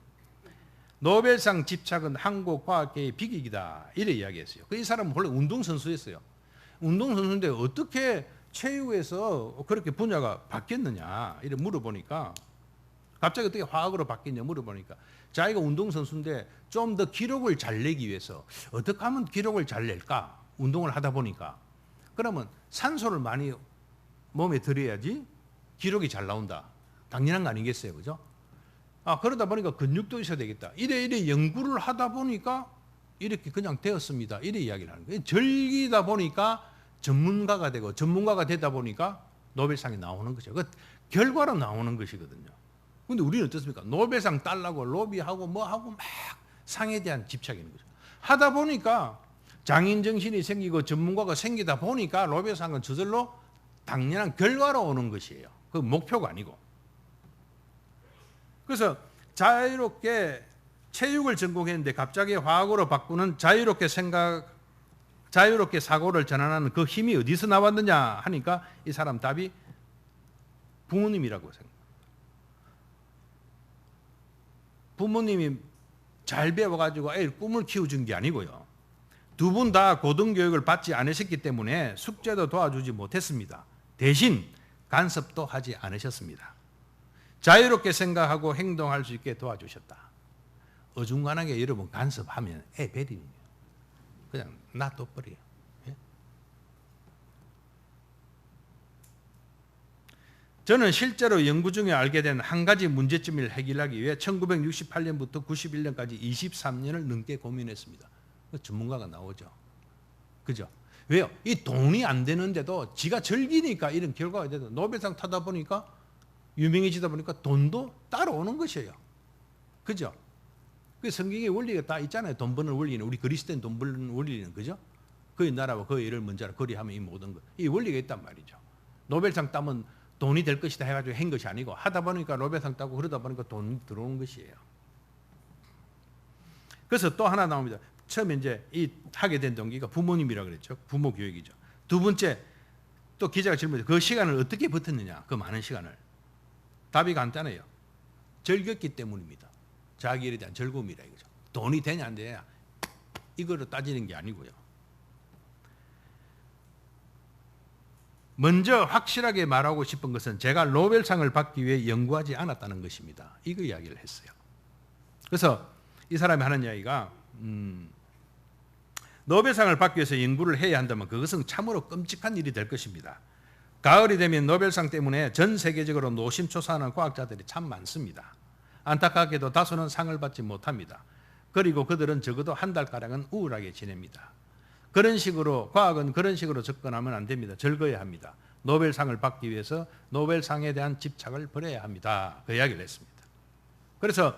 노벨상 집착은 한국 과학계의 비극이다. 이래 이야기했어요. 이 사람은 원래 운동선수였어요. 운동선수인데 어떻게 체육에서 그렇게 분야가 바뀌었느냐 이래 물어보니까 갑자기 어떻게 화학으로 바뀌냐 물어보니까 자기가 운동선수인데 좀 더 기록을 잘 내기 위해서 어떻게 하면 기록을 잘 낼까 운동을 하다 보니까 그러면 산소를 많이 몸에 들여야지 기록이 잘 나온다. 당연한 거 아니겠어요. 그죠? 그러다 보니까 근육도 있어야 되겠다. 이래 연구를 하다 보니까 이렇게 그냥 되었습니다. 이래 이야기를 하는 거예요. 즐기다 보니까 전문가가 되고 전문가가 되다 보니까 노벨상이 나오는 거죠. 그 결과로 나오는 것이거든요. 근데 우리는 어떻습니까? 노벨상 딸라고 로비하고 뭐하고 막 상에 대한 집착이 있는 거죠. 하다 보니까 장인 정신이 생기고 전문가가 생기다 보니까 노벨상은 저절로 당연한 결과로 오는 것이에요. 그 목표가 아니고. 그래서 자유롭게 체육을 전공했는데 갑자기 화학으로 바꾸는 자유롭게 사고를 전환하는 그 힘이 어디서 나왔느냐 하니까 이 사람 답이 부모님이라고 생각. 부모님이 잘 배워가지고 애를 꿈을 키워준 게 아니고요. 두 분 다 고등교육을 받지 않으셨기 때문에 숙제도 도와주지 못했습니다. 대신 간섭도 하지 않으셨습니다. 자유롭게 생각하고 행동할 수 있게 도와주셨다. 어중간하게 여러분 간섭하면 애 베리는 그냥 놔둬버려요. 예? 저는 실제로 연구 중에 알게 된 한 가지 문제점을 해결하기 위해 1968년부터 91년까지 23년을 넘게 고민했습니다. 전문가가 나오죠. 그죠? 왜요? 이 돈이 안 되는데도 지가 즐기니까 이런 결과가 돼도 노벨상 타다 보니까 유명해지다 보니까 돈도 따라오는 것이에요. 그죠? 그 성경의 원리가 다 있잖아요. 돈 버는 원리는 우리 그리스도인 돈 버는 원리는 그죠? 그의 나라와 그의 일을 먼저 하라. 그리하면 이 모든 것. 이 원리가 있단 말이죠. 노벨상 따면 돈이 될 것이다 해가지고 한 것이 아니고 하다 보니까 노벨상 따고 그러다 보니까 돈이 들어오는 것이에요. 그래서 또 하나 나옵니다. 처음에 이제 이 하게 된 동기가 부모님이라고 그랬죠. 부모 교육이죠. 두 번째 또 기자가 질문해요. 그 시간을 어떻게 버텼느냐? 그 많은 시간을. 답이 간단해요. 즐겼기 때문입니다. 자기 일에 대한 즐거움이라 이거죠. 돈이 되냐 안 되냐 이거로 따지는 게 아니고요. 먼저 확실하게 말하고 싶은 것은 제가 노벨상을 받기 위해 연구하지 않았다는 것입니다. 이거 이야기를 했어요. 그래서 이 사람이 하는 이야기가 노벨상을 받기 위해서 연구를 해야 한다면 그것은 참으로 끔찍한 일이 될 것입니다. 가을이 되면 노벨상 때문에 전 세계적으로 노심초사하는 과학자들이 참 많습니다. 안타깝게도 다수는 상을 받지 못합니다. 그리고 그들은 적어도 한 달가량은 우울하게 지냅니다. 그런 식으로 과학은 그런 식으로 접근하면 안 됩니다. 즐거워야 합니다. 노벨상을 받기 위해서 노벨상에 대한 집착을 버려야 합니다. 그 이야기를 했습니다. 그래서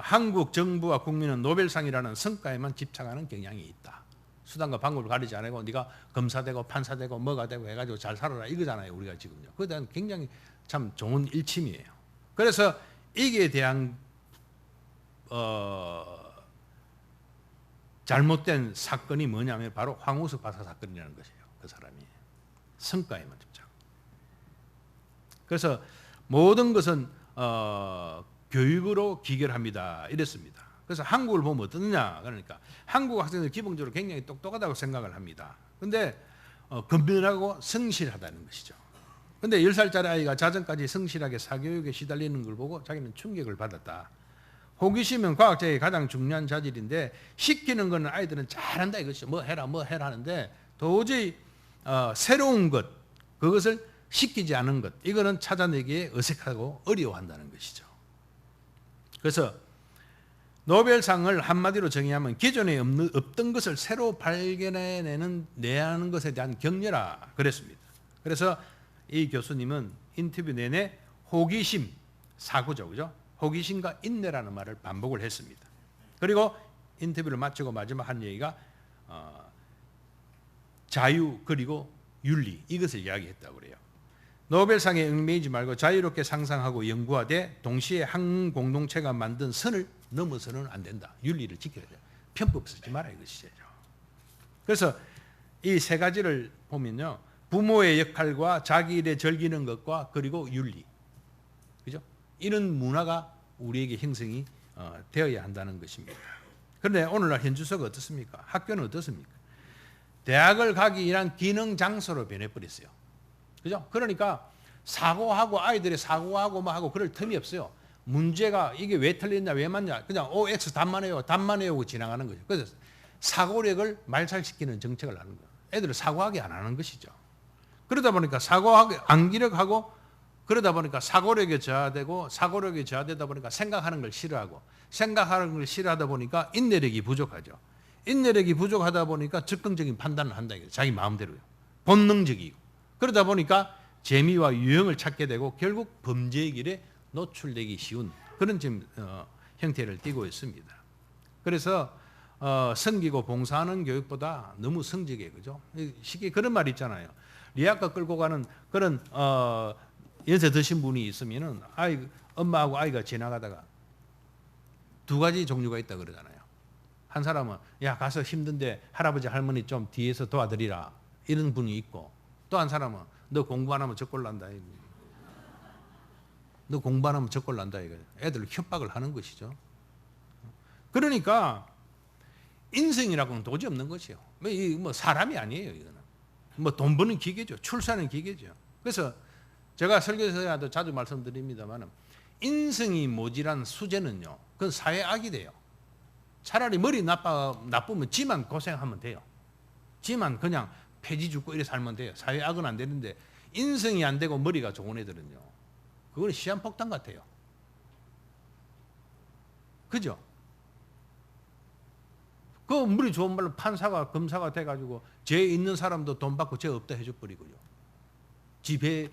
한국 정부와 국민은 노벨상이라는 성과에만 집착하는 경향이 있다. 수단과 방법을 가리지 않고 네가 검사되고 판사되고 뭐가 되고 해가지고 잘 살아라 이거잖아요. 우리가 지금요. 그에 대한 굉장히 참 좋은 일침이에요. 그래서 이게 대한 잘못된 사건이 뭐냐면 바로 황우석 박사 사건이라는 것이에요. 그 사람이 성과에만 집착. 그래서 모든 것은 교육으로 기결합니다. 이랬습니다. 그래서 한국을 보면 어떠느냐? 그러니까 한국 학생들 기본적으로 굉장히 똑똑하다고 생각을 합니다. 그런데 건면하고 성실하다는 것이죠. 그런데 10살짜리 아이가 자정까지 성실하게 사교육에 시달리는 걸 보고 자기는 충격을 받았다. 호기심은 과학자의 가장 중요한 자질인데 시키는 거는 아이들은 잘한다 이것이죠. 뭐 해라 하는데 도저히 새로운 것, 그것을 시키지 않은 것, 이거는 찾아내기에 어색하고 어려워한다는 것이죠. 그래서 노벨상을 한마디로 정의하면 기존에 없던 것을 새로 발견해내야 하는 것에 대한 격려라 그랬습니다. 그래서 이 교수님은 인터뷰 내내 호기심, 사고죠, 그죠? 호기심과 인내라는 말을 반복을 했습니다. 그리고 인터뷰를 마치고 마지막 한 얘기가 자유 그리고 윤리 이것을 이야기했다고 그래요. 노벨상에 얽매이지 말고 자유롭게 상상하고 연구하되 동시에 한 공동체가 만든 선을 넘어서는 안 된다. 윤리를 지켜야 돼요. 편법 쓰지 마라 이것이죠. 그래서 이 세 가지를 보면요. 부모의 역할과 자기 일에 즐기는 것과 그리고 윤리. 그죠? 이런 문화가 우리에게 형성이 되어야 한다는 것입니다. 그런데 오늘날 현주소가 어떻습니까? 학교는 어떻습니까? 대학을 가기 위한 기능 장소로 변해버렸어요. 그죠? 그러니까 사고하고 아이들이 사고하고 뭐 하고 그럴 틈이 없어요. 문제가 이게 왜 틀렸냐 왜 맞냐 그냥 OX 답만 해요 하고 지나가는 거죠. 그래서 사고력을 말살시키는 정책을 하는 거예요. 애들을 사고하게 안 하는 것이죠. 그러다 보니까 사고하게 안 기력하고 그러다 보니까 사고력이 저하되고 사고력이 저하되다 보니까 생각하는 걸 싫어하고 생각하는 걸 싫어하다 보니까 인내력이 부족하죠. 인내력이 부족하다 보니까 즉흥적인 판단을 한다 이거죠. 자기 마음대로요. 본능적이고 그러다 보니까 재미와 유형을 찾게 되고 결국 범죄의 길에 노출되기 쉬운 그런 지금 형태를 띠고 있습니다. 그래서 섬기고 봉사하는 교육보다 너무 성적이에요, 그죠? 쉽게 그런 말 있잖아요. 리아카 끌고 가는 그런 연세 드신 분이 있으면은 엄마하고 아이가 지나가다가 두 가지 종류가 있다 그러잖아요. 한 사람은 야 가서 힘든데 할아버지 할머니 좀 뒤에서 도와드리라 이런 분이 있고 또 한 사람은 너 공부 안 하면 적골 난다. 너 공부 안 하면 적골 난다 이거. 애들 협박을 하는 것이죠. 그러니까 인생이라고는 도저히 없는 것이에요. 뭐 사람이 아니에요, 이거는. 뭐 돈 버는 기계죠. 출산은 기계죠. 그래서 제가 설교에서도 자주 말씀드립니다만 인생이 모질한 수재는요, 그건 사회악이 돼요. 차라리 머리 나쁘면 지만 고생하면 돼요. 지만 그냥 폐지 죽고 이래 살면 돼요. 사회악은 안 되는데 인생이 안 되고 머리가 좋은 애들은요, 그건 시한폭탄 같아요. 그죠? 그 머리 좋은 말로 판사가 검사가 돼가지고 죄 있는 사람도 돈 받고 죄 없다 해줘버리고요. 지배를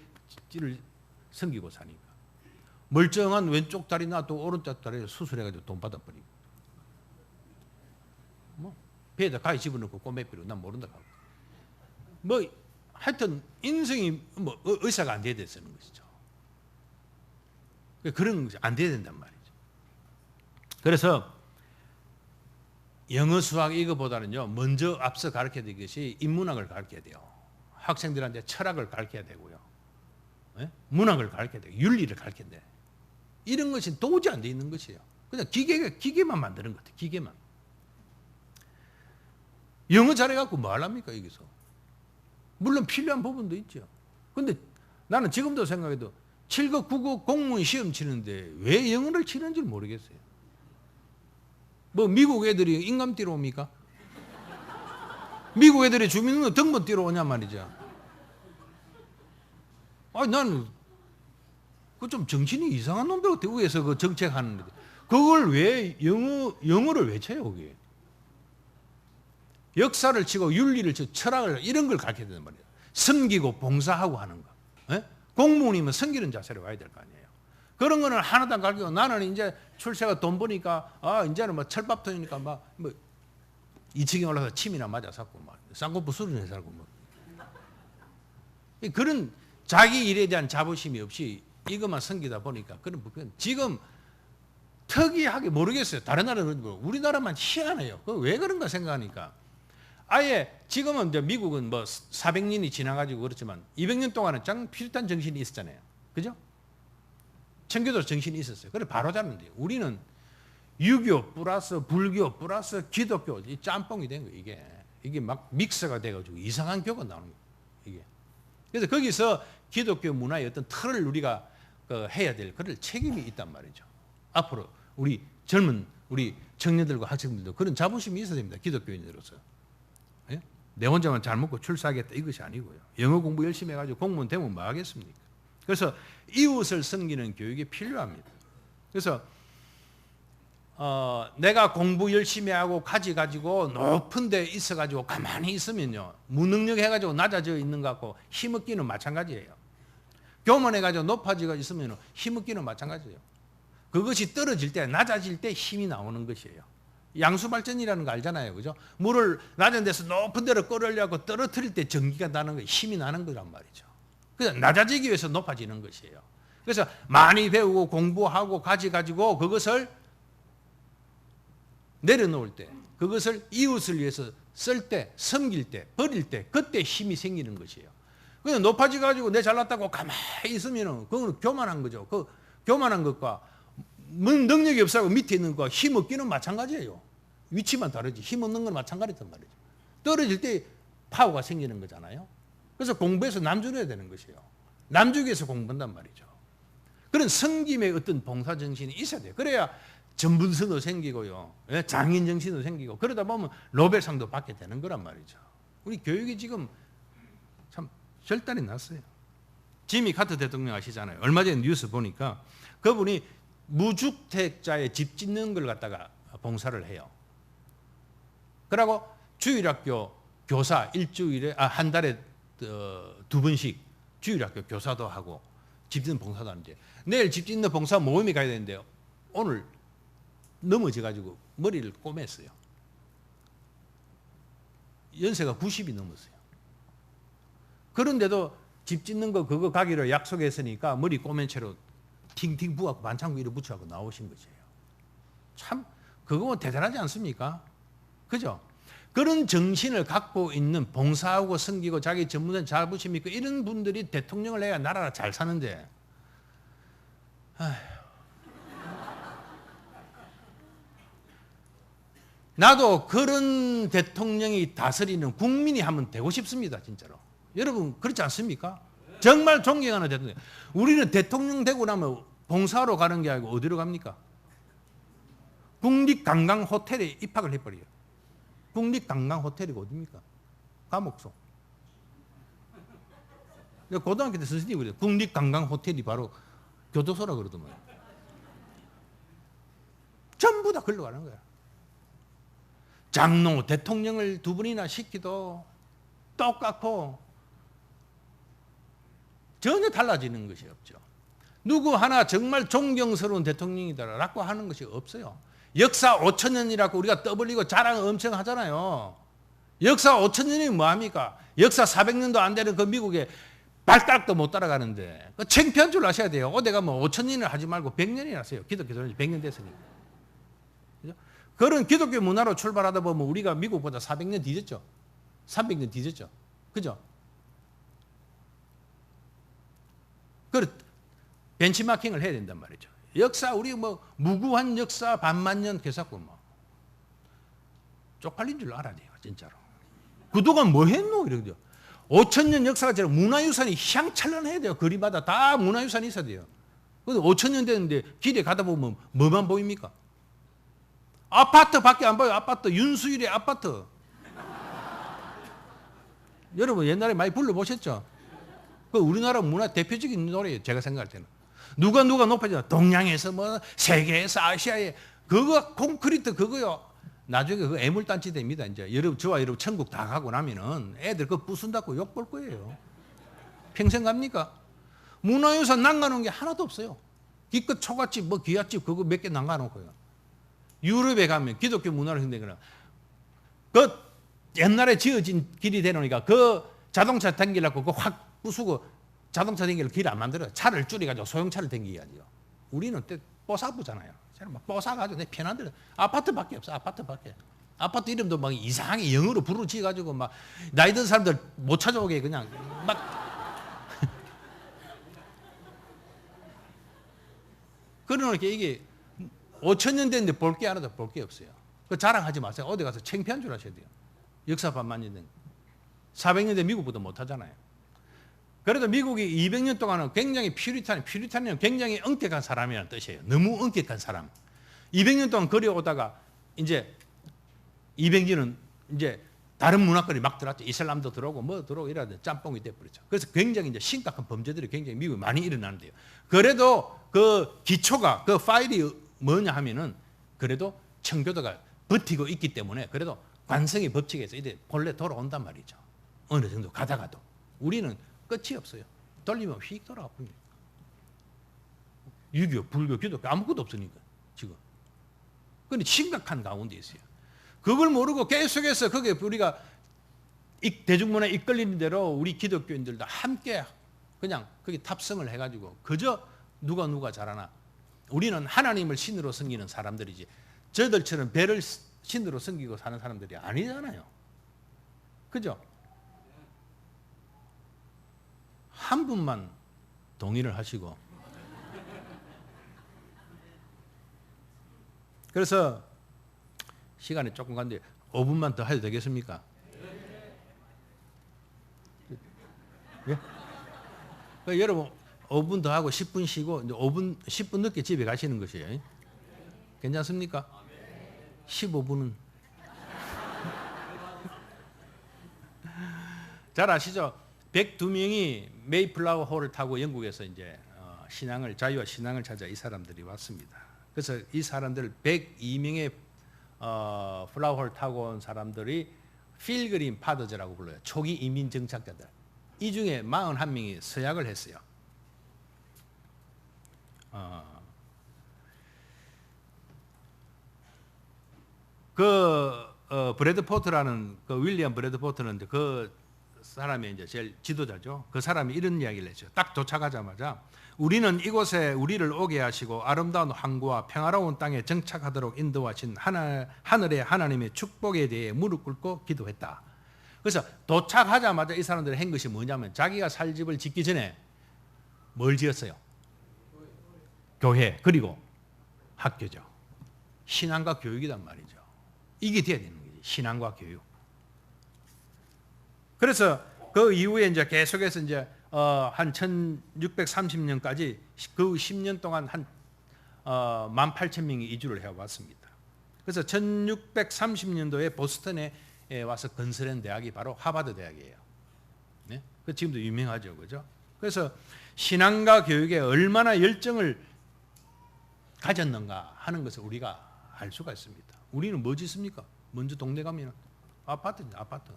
섬기고 사니까. 멀쩡한 왼쪽 다리 놔도 오른쪽 다리를 수술해가지고 돈 받아버리고. 뭐 배에다 가위 집어넣고 꼬매버리고 난 모른다 하고. 뭐 하여튼 인생이 뭐 의사가 안 돼야 되는 것이죠. 그런 것이 안 돼야 된단 말이죠. 그래서 영어 수학 이거보다는요, 먼저 앞서 가르쳐야 될 것이 인문학을 가르쳐야 돼요. 학생들한테 철학을 가르쳐야 되고요. 네? 문학을 가르쳐야 되고 윤리를 가르쳐야 돼. 이런 것이 도저히 안 돼 있는 것이에요. 그냥 기계만 만드는 것 같아요. 기계만. 영어 잘해갖고 뭐 하랍니까 여기서. 물론 필요한 부분도 있죠. 근데 나는 지금도 생각해도 7급, 9급 공무원 시험 치는데 왜 영어를 치는지 모르겠어요. 뭐 미국 애들이 인감 뛰러 옵니까? 미국 애들이 주민등록 등본 뛰러 오냐 말이죠. 아니 나는 그 좀 정신이 이상한 놈들 같아. 위에서 그 정책하는데 그걸 왜 영어를 왜 쳐요 거기? 역사를 치고 윤리를 치고 철학을 이런 걸 가르쳐야 된단 말이에요. 섬기고 봉사하고 하는 거. 에? 공무원이면 섬기는 자세로 와야 될 거 아니에요. 그런 거는 하나도 안 가르치고 나는 이제 출세가 돈 버니까 이제는 뭐 철밥통이니까 뭐 2층에 올라서 침이나 맞아 샀고 막 쌍꺼풀 수술해 살고 뭐 그런 자기 일에 대한 자부심이 없이 이것만 섬기다 보니까 그런 부분 지금 특이하게 모르겠어요. 다른 나라는 우리나라만 희한해요. 왜 그런가 생각하니까 아예 지금은 이제 미국은 뭐 400년이 지나가지고 그렇지만 200년 동안은 짱 비슷한 정신이 있었잖아요. 그죠? 청교도 정신이 있었어요. 그래 바로 잡는데요. 우리는 유교 플러스 불교 플러스 기독교 이 짬뽕이 된 거예요. 이게 막 믹스가 돼가지고 이상한 교가 나오는 거예요. 이게. 그래서 거기서 기독교 문화의 어떤 틀을 우리가 해야 될 그럴 책임이 있단 말이죠. 앞으로 우리 젊은 우리 청년들과 학생들도 그런 자부심이 있어야 됩니다. 기독교인으로서. 예? 내 혼자만 잘 먹고 출세하겠다 이것이 아니고요. 영어 공부 열심히 해가지고 공무원 되면 뭐 하겠습니까? 그래서 이웃을 섬기는 교육이 필요합니다. 그래서 내가 공부 열심히 하고 가지고 높은 데 있어가지고 가만히 있으면요. 무능력 해가지고 낮아져 있는 것 같고 힘없기는 마찬가지예요. 교만해가지고 높아지고 있으면 힘없기는 마찬가지예요. 그것이 떨어질 때 낮아질 때 힘이 나오는 것이에요. 양수발전이라는 거 알잖아요. 그죠? 물을 낮은 데서 높은 데로 끌어올려고 떨어뜨릴 때 전기가 나는 거 힘이 나는 거란 말이죠. 그래서 낮아지기 위해서 높아지는 것이에요. 그래서 많이 배우고 공부하고 가지고 그것을 내려놓을 때 그것을 이웃을 위해서 쓸 때 섬길 때 버릴 때 그때 힘이 생기는 것이에요. 그냥 높아져가지고 내 잘났다고 가만히 있으면 그건 교만한 거죠. 그 교만한 것과 능력이 없어서 밑에 있는 것과 힘 없기는 마찬가지예요. 위치만 다르지 힘 없는 건 마찬가지단 말이죠. 떨어질 때 파워가 생기는 거잖아요. 그래서 공부해서 남주려야 되는 것이에요. 남주기 위해서 공부한단 말이죠. 그런 섬김의 어떤 봉사정신이 있어야 돼요. 그래야 전문성도 생기고요. 장인정신도 생기고 그러다 보면 노벨상도 받게 되는 거란 말이죠. 우리 교육이 지금 참 절단이 났어요. 지미 카터 대통령 아시잖아요. 얼마 전에 뉴스 보니까 그분이 무주택자의 집 짓는 걸 갖다가 봉사를 해요. 그러고 주일학교 교사 일주일에 한 달에 2번씩 주일학교 교사도 하고 집 짓는 봉사도 하는데 내일 집 짓는 봉사 모임이 가야 되는데 오늘 넘어져가지고 머리를 꼬맸어요. 연세가 90이 넘었어요. 그런데도 집 짓는 거 그거 가기로 약속했으니까 머리 꼬맨 채로 팅팅 부하고 반창고 이를 붙여갖고 나오신 것이에요. 참 그거 대단하지 않습니까? 그죠? 그런 정신을 갖고 있는 봉사하고 섬기고 자기 전문에 자부심이 있고 이런 분들이 대통령을 해야 나라가 잘 사는데 나도 그런 대통령이 다스리는 국민이 하면 되고 싶습니다. 진짜로. 여러분 그렇지 않습니까? 정말 존경하는 대통령. 우리는 대통령 되고 나면 봉사하러 가는 게 아니고 어디로 갑니까? 국립관광호텔에 입학을 해버려요. 국립관광호텔이고 어디입니까? 감옥소. 고등학교 때 선생님이 그래요. 국립관광호텔이 바로 교도소라 그러더만. 전부 다 글로 가는 거야. 장로, 대통령을 두 분이나 시키도 똑같고 전혀 달라지는 것이 없죠. 누구 하나 정말 존경스러운 대통령이다라고 하는 것이 없어요. 역사 5,000년이라고 우리가 떠벌리고 자랑 엄청 하잖아요. 역사 5,000년이 뭐합니까? 역사 400년도 안 되는 그 미국에 발가락도 못 따라가는데 그 창피한 줄 아셔야 돼요. 어디가 뭐 5,000년을 하지 말고 100년이 하세요. 기독교 지 100년 됐으니까. 그죠? 그런 기독교 문화로 출발하다 보면 우리가 미국보다 400년 뒤졌죠. 300년 뒤졌죠. 그죠? 그 벤치마킹을 해야 된단 말이죠. 역사 우리 뭐 무구한 역사 반만 년 계산고 뭐 쪽팔린 줄 알아야 돼요. 진짜로. 그동안 뭐 했노? 이러죠. 5,000년 역사가 지금 문화유산이 휘황찬란해야 돼요. 거리마다 다 문화유산이 있어야 돼요. 근데 5,000년 됐는데 길에 가다 보면 뭐만 보입니까? 아파트밖에 안 보여요. 아파트. 윤수일의 아파트. 여러분 옛날에 많이 불러보셨죠? 그 우리나라 문화 대표적인 노래예요. 제가 생각할 때는. 누가 높아져. 동양에서 뭐 세계에서 아시아에 그거 콘크리트 그거요. 나중에 그 애물단지 됩니다. 이제 여러분 저와 여러분 천국 다 가고 나면은 애들 그거 부순다고 욕 볼 거예요. 평생 갑니까? 문화유산 남가놓은 게 하나도 없어요. 기껏 초가집 뭐 기와집 그거 몇 개 남가놓고요. 유럽에 가면 기독교 문화를 흔들거나 그 옛날에 지어진 길이 되노니까 그 자동차 댕기려고 그 확 부수고 자동차 댕기려고 길 안 만들어요. 차를 줄여가지고 소형차를 댕기야죠. 우리는 때 뽀사부잖아요. 막 뽀사가지고 내 편한 데로 아파트밖에 없어. 아파트밖에. 아파트 이름도 막 이상하게 영어로 부르지가지고 막 나이 든 사람들 못 찾아오게 그냥 막 그러니까 이게 5,000년 됐는데 볼 게 하나도 볼 게 없어요. 그 자랑하지 마세요. 어디 가서 창피한 줄 아셔야 돼요. 역사 반만년 된 400년 된 미국보다 못하잖아요. 그래도 미국이 200년 동안은 굉장히 퓨리탄은 굉장히 엄격한 사람이라는 뜻이에요. 너무 엄격한 사람. 200년 동안 거려오다가 이제 200년은 이제 다른 문화권이 막 들어왔죠. 이슬람도 들어오고 뭐 들어오고 이러다 짬뽕이 돼버렸죠. 그래서 굉장히 이제 심각한 범죄들이 굉장히 미국에 많이 일어나는데요. 그래도 그 기초가 그 파일이 뭐냐 하면은 그래도 청교도가 버티고 있기 때문에 그래도 관성의 법칙에서 이제 본래 돌아온단 말이죠. 어느 정도 가다가도. 우리는 끝이 없어요. 돌리면 휙 돌아가 버립니다. 유교, 불교, 기독교 아무것도 없으니까 지금. 그런데 심각한 가운데 있어요. 그걸 모르고 계속해서 거기에 우리가 대중문화에 이끌리는 대로 우리 기독교인들도 함께 그냥 거기 탑승을 해가지고 그저 누가 잘하나. 우리는 하나님을 신으로 섬기는 사람들이지 저들처럼 배를 신으로 섬기고 사는 사람들이 아니잖아요. 그죠? 한 분만 동의를 하시고 그래서 시간이 조금 간데 5분만 더 해도 되겠습니까? 예? 그러니까 여러분 5분 더 하고 10분 쉬고 이제 10분 늦게 집에 가시는 것이에요. 괜찮습니까? 15분은 잘 아시죠? 102명이 메이플라워 홀을 타고 영국에서 이제 자유와 신앙을 찾아 이 사람들이 왔습니다. 그래서 이 사람들 102명의 플라워 홀 타고 온 사람들이 필그림 파더즈라고 불러요. 초기 이민 정착자들. 이 중에 41명이 서약을 했어요. 브래드 포트라는 윌리엄 브래드 포트는 그 사람이 이제 제일 지도자죠. 그 사람이 이런 이야기를 했죠. 딱 도착하자마자 우리는 이곳에 우리를 오게 하시고 아름다운 항구와 평화로운 땅에 정착하도록 인도하신 하늘의 하나님의 축복에 대해 무릎 꿇고 기도했다. 그래서 도착하자마자 이 사람들이 한 것이 뭐냐면 자기가 살 집을 짓기 전에 뭘 지었어요? 교회 그리고 학교죠. 신앙과 교육이란 말이죠. 이게 돼야 되는 거지. 신앙과 교육. 그래서 그 이후에 이제 계속해서 이제 한 1630년까지 그 10년 동안 한 18,000명이 이주를 해왔습니다. 그래서 1630년도에 보스턴에 와서 건설한 대학이 바로 하버드 대학이에요. 네? 그 지금도 유명하죠, 그죠? 그래서 신앙과 교육에 얼마나 열정을 가졌는가 하는 것을 우리가 알 수가 있습니다. 우리는 뭐 짓습니까? 먼저 동네 가면 아파트입니다, 아파트.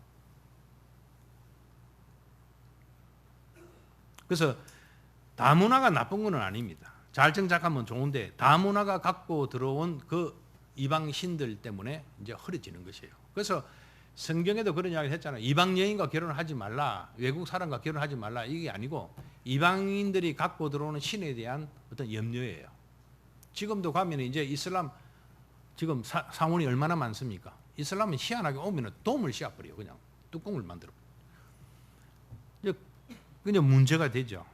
그래서 다문화가 나쁜 건 아닙니다. 잘 정착하면 좋은데 다문화가 갖고 들어온 그 이방 신들 때문에 이제 흐려지는 것이에요. 그래서 성경에도 그런 이야기를 했잖아요. 이방 여인과 결혼하지 말라, 외국 사람과 결혼하지 말라, 이게 아니고 이방인들이 갖고 들어오는 신에 대한 어떤 염려예요. 지금도 가면 이제 이슬람 지금 상원이 얼마나 많습니까? 이슬람은 희한하게 오면은 돔을 씌워버려요. 그냥 뚜껑을 만들어. 그냥 문제가 되죠.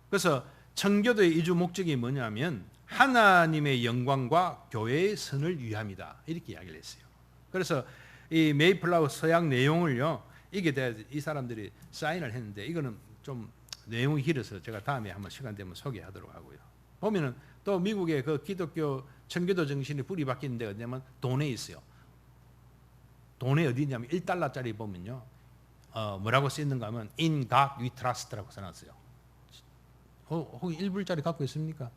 그래서 청교도의 이주 목적이 뭐냐면 하나님의 영광과 교회의 선을 위함이다. 이렇게 이야기를 했어요. 그래서 이 메이플라워 서약 내용을요. 이게 이 사람들이 사인을 했는데 이거는 좀 내용이 길어서 제가 다음에 한번 시간 되면 소개하도록 하고요. 보면은 또 미국의 그 기독교 청교도 정신이 뿌리 박히는 데가 어디냐면 돈에 있어요. 돈에 어디 있냐면 1달러짜리 보면요. 뭐라고 쓰였는가 하면 In God we trust라고 써놨어요. 혹시 1불짜리 갖고 있습니까?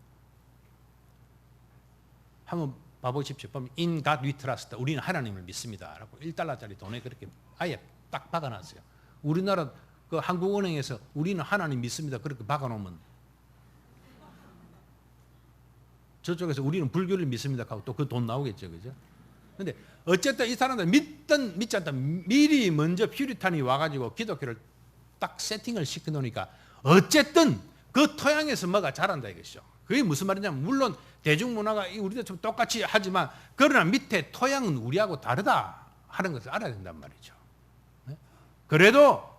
한번 봐보십시오. 보면 In God we trust. 우리는 하나님을 믿습니다. 라고 1달러짜리 돈에 그렇게 아예 딱 박아놨어요. 우리나라 그 한국은행에서 우리는 하나님 믿습니다. 그렇게 박아놓으면 저쪽에서 우리는 불교를 믿습니다. 하고 또 그 돈 나오겠죠. 그죠? 근데 어쨌든 이 사람들 믿든 믿지 않든 미리 먼저 퓨리탄이 와가지고 기독교를 딱 세팅을 시켜놓으니까 어쨌든 그 토양에서 뭐가 자란다 이것이죠. 그게 무슨 말이냐면 물론 대중문화가 우리도 좀 똑같이 하지만 그러나 밑에 토양은 우리하고 다르다 하는 것을 알아야 된단 말이죠. 그래도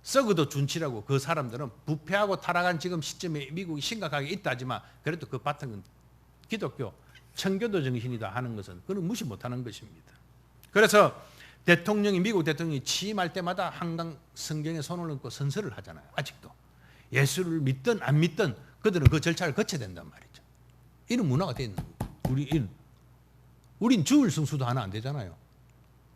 썩어도 준치라고 그 사람들은 부패하고 타락한 지금 시점에 미국이 심각하게 있다 하지만 그래도 그 바탕은 기독교 청교도 정신이다 하는 것은 그건 무시 못하는 것입니다. 그래서 미국 대통령이 취임할 때마다 항상 성경에 손을 얹고 선서를 하잖아요. 아직도 예수를 믿든 안 믿든 그들은 그 절차를 거쳐야 된단 말이죠. 이런 문화가 돼 있는 거예요. 우린 주일 성수도 하나 안 되잖아요.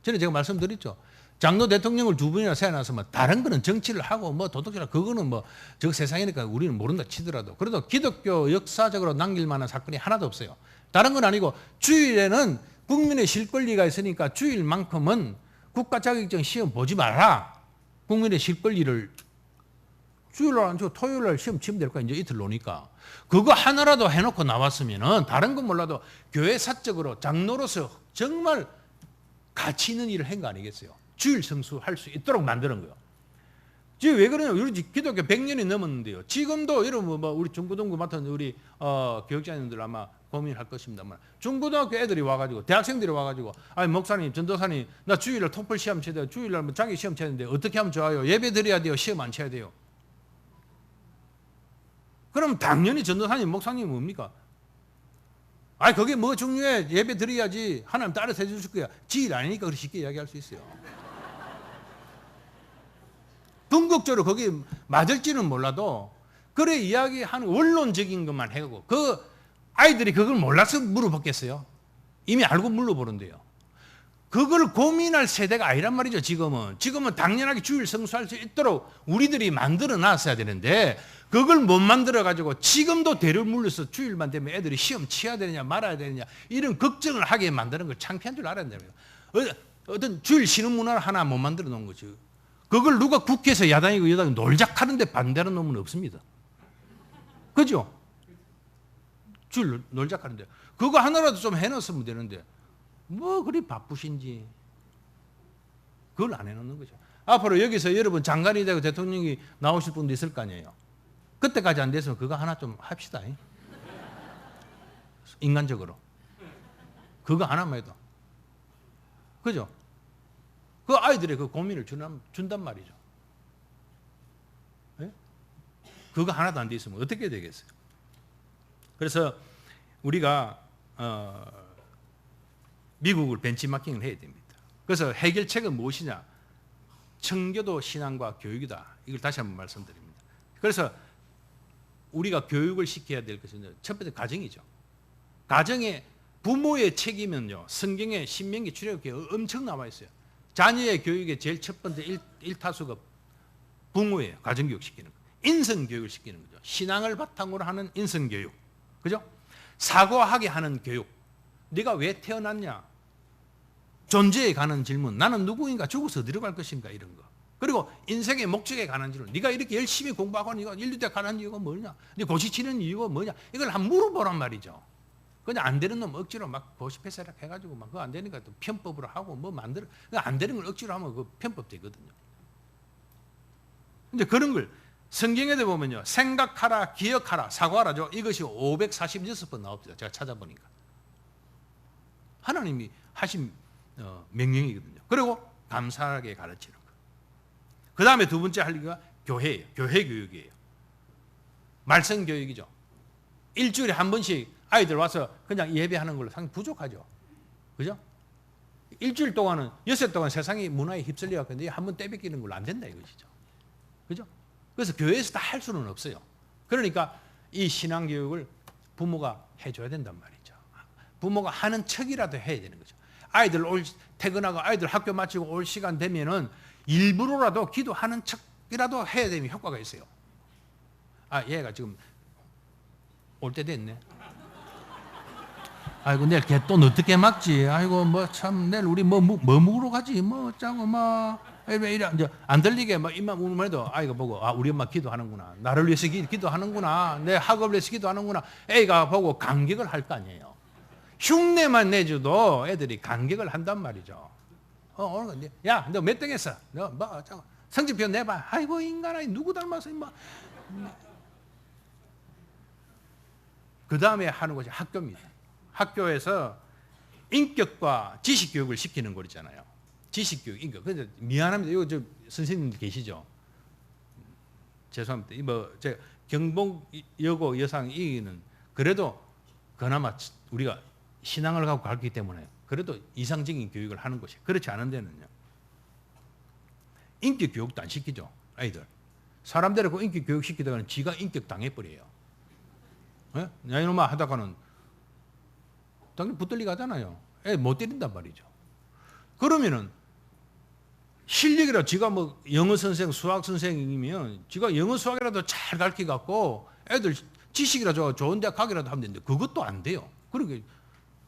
전에 제가 말씀드렸죠. 장로 대통령을 2분이나 세워놨으면 다른 거는 정치를 하고 뭐 도덕질 그거는 뭐 저 세상이니까 우리는 모른다 치더라도 그래도 기독교 역사적으로 남길 만한 사건이 하나도 없어요. 다른 건 아니고 주일에는 국민의 실권리가 있으니까 주일만큼은 국가 자격증 시험 보지 마라. 국민의 실권리를 주일날 안 치고 토요일날 시험 치면 될 거야. 이제 이틀 노니까. 그거 하나라도 해놓고 나왔으면은 다른 건 몰라도 교회 사적으로 장로로서 정말 가치 있는 일을 한 거 아니겠어요? 주일 성수할 수 있도록 만드는 거예요. 지금 왜 그러냐? 우리 기독교 100년이 넘었는데요. 지금도 이런 우리 중고등부 맡은 우리 교육자님들 아마 고민할 것입니다만 중고등학교 애들이 와가지고 대학생들이 와가지고 아니 목사님 전도사님 나 주일날 토플 시험 쳐야 돼요. 주일날 뭐 자기 시험 쳐야 되는데 어떻게 하면 좋아요? 예배 드려야 돼요? 시험 안 쳐야 돼요? 그럼 당연히 전도사님 목사님이 뭡니까? 아니 그게 뭐 중요해? 예배 드려야지 하나님 따라서 해주실 거야. 지일 아니니까 그렇게 쉽게 이야기할 수 있어요. 궁극적으로 거기 맞을지는 몰라도 그래 이야기하는 원론적인 것만 해고 그 아이들이 그걸 몰라서 물어봤겠어요? 이미 알고 물어보는데요. 그걸 고민할 세대가 아니란 말이죠. 지금은 당연하게 주일 성수할 수 있도록 우리들이 만들어 놨어야 되는데 그걸 못 만들어 가지고 지금도 대를 물려서 주일만 되면 애들이 시험 치어야 되느냐 말아야 되느냐 이런 걱정을 하게 만드는 걸 창피한 줄 알아야 된다고요. 어떤 주일 쉬는 문화를 하나 못 만들어 놓은 거죠. 그걸 누가 국회에서 야당이고 여당이 놀작하는데 반대하는 놈은 없습니다. 그죠? 주일 놀작하는데 그거 하나라도 좀 해놨으면 되는데 뭐 그리 바쁘신지 그걸 안 해놓는 거죠. 앞으로 여기서 여러분 장관이 되고 대통령이 나오실 분도 있을 거 아니에요. 그때까지 안 돼서 그거 하나 좀 합시다. 인간적으로 그거 하나만 해도 그죠? 그 아이들의 그 고민을 준단 말이죠. 네? 그거 하나도 안 돼 있으면 어떻게 되겠어요? 그래서 우리가 미국을 벤치마킹을 해야 됩니다. 그래서 해결책은 무엇이냐? 청교도 신앙과 교육이다. 이걸 다시 한번 말씀드립니다. 그래서 우리가 교육을 시켜야 될 것은 첫 번째 가정이죠. 가정의 부모의 책임은요, 성경에 신명기 출애굽기에 엄청 나와 있어요. 자녀의 교육의 제일 첫 번째 일타수가 부모예요. 가정교육 시키는 거. 인성교육을 시키는 거죠. 신앙을 바탕으로 하는 인성교육. 그죠? 사고하게 하는 교육. 네가 왜 태어났냐? 존재에 관한 질문. 나는 누구인가? 죽어서 어디로 갈 것인가? 이런 거. 그리고 인생의 목적에 관한 질문. 네가 이렇게 열심히 공부하고 네가 인류대 가는 이유가 뭐냐? 네 고시치는 이유가 뭐냐? 이걸 한번 물어보란 말이죠. 그냥 안 되는 놈 억지로 막 고시패스라 해가지고 막 그거 안 되니까 또 편법으로 하고 뭐 만들어. 안 되는 걸 억지로 하면 그 편법 되거든요. 근데 그런 걸 성경에도 보면요. 생각하라, 기억하라, 사고하라죠. 이것이 546번 나옵니다. 제가 찾아보니까. 하나님이 하신 명령이거든요. 그리고 감사하게 가르치는 거. 그 다음에 두 번째 할 일이 교회예요. 교회 교육이에요. 말씀 교육이죠. 일주일에 한 번씩 아이들 와서 그냥 예배하는 걸로 상당히 부족하죠. 그죠? 일주일 동안은, 엿새 동안 세상의 문화에 휩쓸려갖고 한 번 떼뺏기는 걸로 안 된다 이것이죠. 그죠? 그래서 교회에서 다 할 수는 없어요. 그러니까 이 신앙교육을 부모가 해줘야 된단 말이죠. 부모가 하는 척이라도 해야 되는 거죠. 아이들 퇴근하고 아이들 학교 마치고 올 시간 되면은 일부러라도 기도하는 척이라도 해야 되면 효과가 있어요. 아, 얘가 지금 올 때 됐네. 아이고, 내일 개돈 어떻게 막지? 아이고, 뭐 참, 내일 우리 뭐 먹으러 가지? 뭐 어쩌고, 뭐. 왜 이래? 이제 안 들리게 막 입만 우는 해도 아이가 보고, 아, 우리 엄마 기도하는구나. 나를 위해서 기도하는구나. 내 학업을 위해서 기도하는구나. 애가 보고 감격을 할 거 아니에요. 흉내만 내줘도 애들이 감격을 한단 말이죠. 오늘 야, 너 몇 등 했어? 너 뭐, 성적표 내봐. 아이고, 인간아, 누구 닮았어, 임마. 그 다음에 하는 것이 학교입니다. 학교에서 인격과 지식교육을 시키는 거잖아요. 지식교육, 인격. 근데 미안합니다. 이거 저 선생님들 계시죠? 죄송합니다. 뭐, 제가 경복 여고 여상 이는 그래도 그나마 우리가 신앙을 갖고 가르치기 때문에 그래도 이상적인 교육을 하는 것이. 그렇지 않은 데는요. 인격 교육도 안 시키죠. 아이들. 사람 데리고 인격 교육 시키다가는 지가 인격 당해버려요. 예? 야, 이놈아 하다가는 당연히 붙들리 가잖아요. 애 못 때린단 말이죠. 그러면은 실력이라 지가 뭐 영어 선생, 수학 선생이면 지가 영어 수학이라도 잘 가르쳐 갖고 애들 지식이라도 좋은 대학 가기라도 하면 되는데 그것도 안 돼요. 그러니까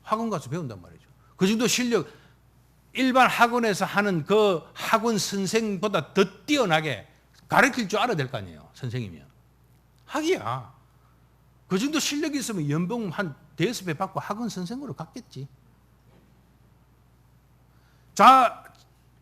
학원 가서 배운단 말이죠. 그 정도 실력 일반 학원에서 하는 그 학원 선생보다 더 뛰어나게 가르칠 줄 알아야 될 거 아니에요. 선생이면. 학이야. 그 정도 실력이 있으면 연봉 한 대여섯 배 받고 학원 선생으로 갔겠지.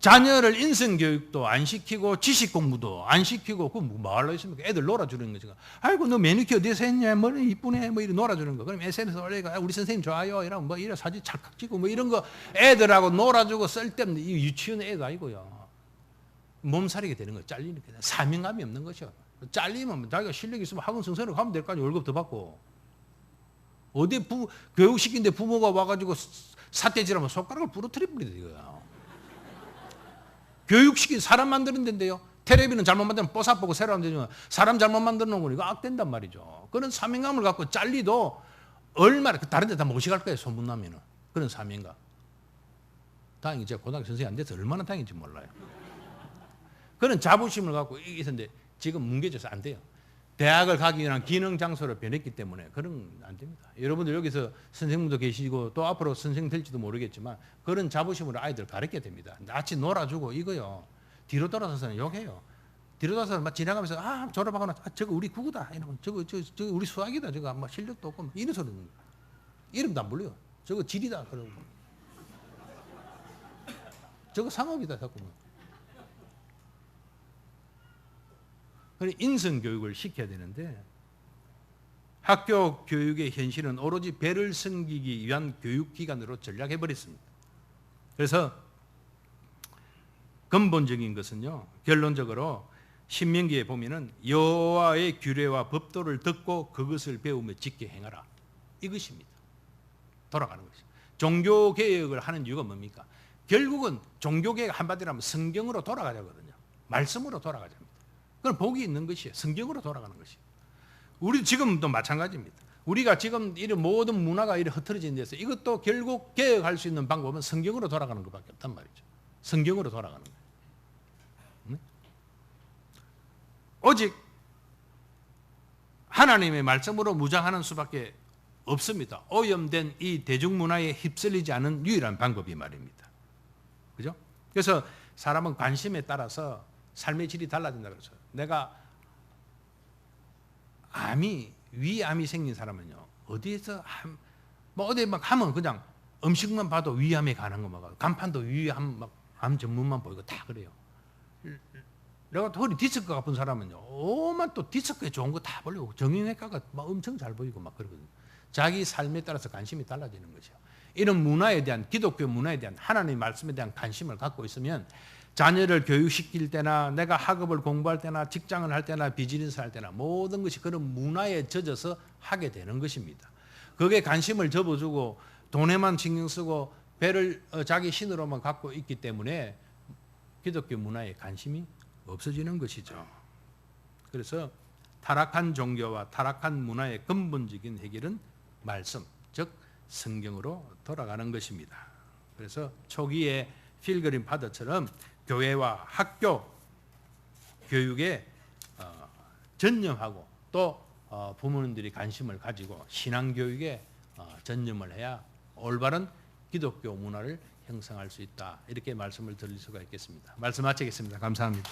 자녀를 인성교육도 안 시키고 지식 공부도 안 시키고 그 뭐 하려고 있습니까? 애들 놀아주는 거죠. 아이고 너 매니큐어 어디서 했냐? 머리 이쁘네. 뭐 이렇게 놀아주는 거. 그럼 SNS 올리니까 우리 선생님 좋아요. 이러면 뭐 이런 사진 찰칵 찍고 뭐 이런 거 애들하고 놀아주고 쓸데없는 이 유치원 애도 아니고요. 몸살이게 되는 거예요. 잘리니까 사명감이 없는 거죠. 잘리면 자기가 실력이 있으면 학원 선생으로 가면 될 거 아니에요. 월급 더 받고. 어디 교육시키는데 부모가 와가지고 사태질하면 손가락을 부러뜨려 버리다 이거야. 교육시킨 사람 만드는 데인데요. 텔레비는 잘못 만들면 뽀사보고 새로 하면 되지만 사람 잘못 만드는 건 이거 악된단 말이죠. 그런 사명감을 갖고 잘리도 얼마나 다른 데 다 모시갈 거예요. 소문나면은. 그런 사명감. 다행히 제가 고등학교 선생님이 안 돼서 얼마나 다행인지 몰라요. 그런 자부심을 갖고 있었는데 지금 뭉개져서 안 돼요. 대학을 가기 위한 기능 장소로 변했기 때문에 그런 안 됩니다. 여러분들 여기서 선생님도 계시고 또 앞으로 선생님 될지도 모르겠지만 그런 자부심으로 아이들 가르쳐야 됩니다. 같이 놀아주고 이거요. 뒤로 돌아서서는 욕해요. 뒤로 돌아서 막 지나가면서 아 졸업하거나 아, 저거 우리 구구다 이러면 저거 우리 수학이다 저거 뭐 실력도 없고 이런 소리 듣는 거예요. 이름도 안 불러요. 저거 질이다 그러고 저거 상업이다 자꾸. 그래 인성교육을 시켜야 되는데 학교 교육의 현실은 오로지 배를 섬기기 위한 교육기관으로 전락해버렸습니다. 그래서 근본적인 것은요. 결론적으로 신명기에 보면은 여호와의 규례와 법도를 듣고 그것을 배우며 지켜 행하라. 이것입니다. 돌아가는 것이죠. 종교 개혁을 하는 이유가 뭡니까? 결국은 종교 개혁 한마디로 하면 성경으로 돌아가자거든요. 말씀으로 돌아가자입니다. 그건 복이 있는 것이에요. 성경으로 돌아가는 것이에요. 우리 지금도 마찬가지입니다. 우리가 지금 이런 모든 문화가 이렇게 흐트러진 데서 이것도 결국 개혁할 수 있는 방법은 성경으로 돌아가는 것밖에 없단 말이죠. 성경으로 돌아가는 거예요. 오직 하나님의 말씀으로 무장하는 수밖에 없습니다. 오염된 이 대중문화에 휩쓸리지 않은 유일한 방법이 말입니다. 그죠? 그래서 사람은 관심에 따라서 삶의 질이 달라진다 그러죠. 내가 위암이 생긴 사람은요, 어디에서 어디 막 하면 그냥 음식만 봐도 위암에 관한 것만 봐도 간판도 위암 전문만 보이고 다 그래요. 내가 허리 디스크가 아픈 사람은요, 오만 또 디스크에 좋은 거 다 보려고 정형외과가 막 엄청 잘 보이고 막 그러거든요. 자기 삶에 따라서 관심이 달라지는 거죠. 이런 문화에 대한, 기독교 문화에 대한, 하나님의 말씀에 대한 관심을 갖고 있으면 자녀를 교육시킬 때나 내가 학업을 공부할 때나 직장을 할 때나 비즈니스 할 때나 모든 것이 그런 문화에 젖어서 하게 되는 것입니다. 거기에 관심을 접어주고 돈에만 신경 쓰고 배를 자기 신으로만 갖고 있기 때문에 기독교 문화에 관심이 없어지는 것이죠. 그래서 타락한 종교와 타락한 문화의 근본적인 해결은 말씀, 즉 성경으로 돌아가는 것입니다. 그래서 초기에 필그림 파더처럼 교회와 학교 교육에 전념하고 또 부모님들이 관심을 가지고 신앙교육에 전념을 해야 올바른 기독교 문화를 형성할 수 있다. 이렇게 말씀을 드릴 수가 있겠습니다. 말씀 마치겠습니다. 감사합니다.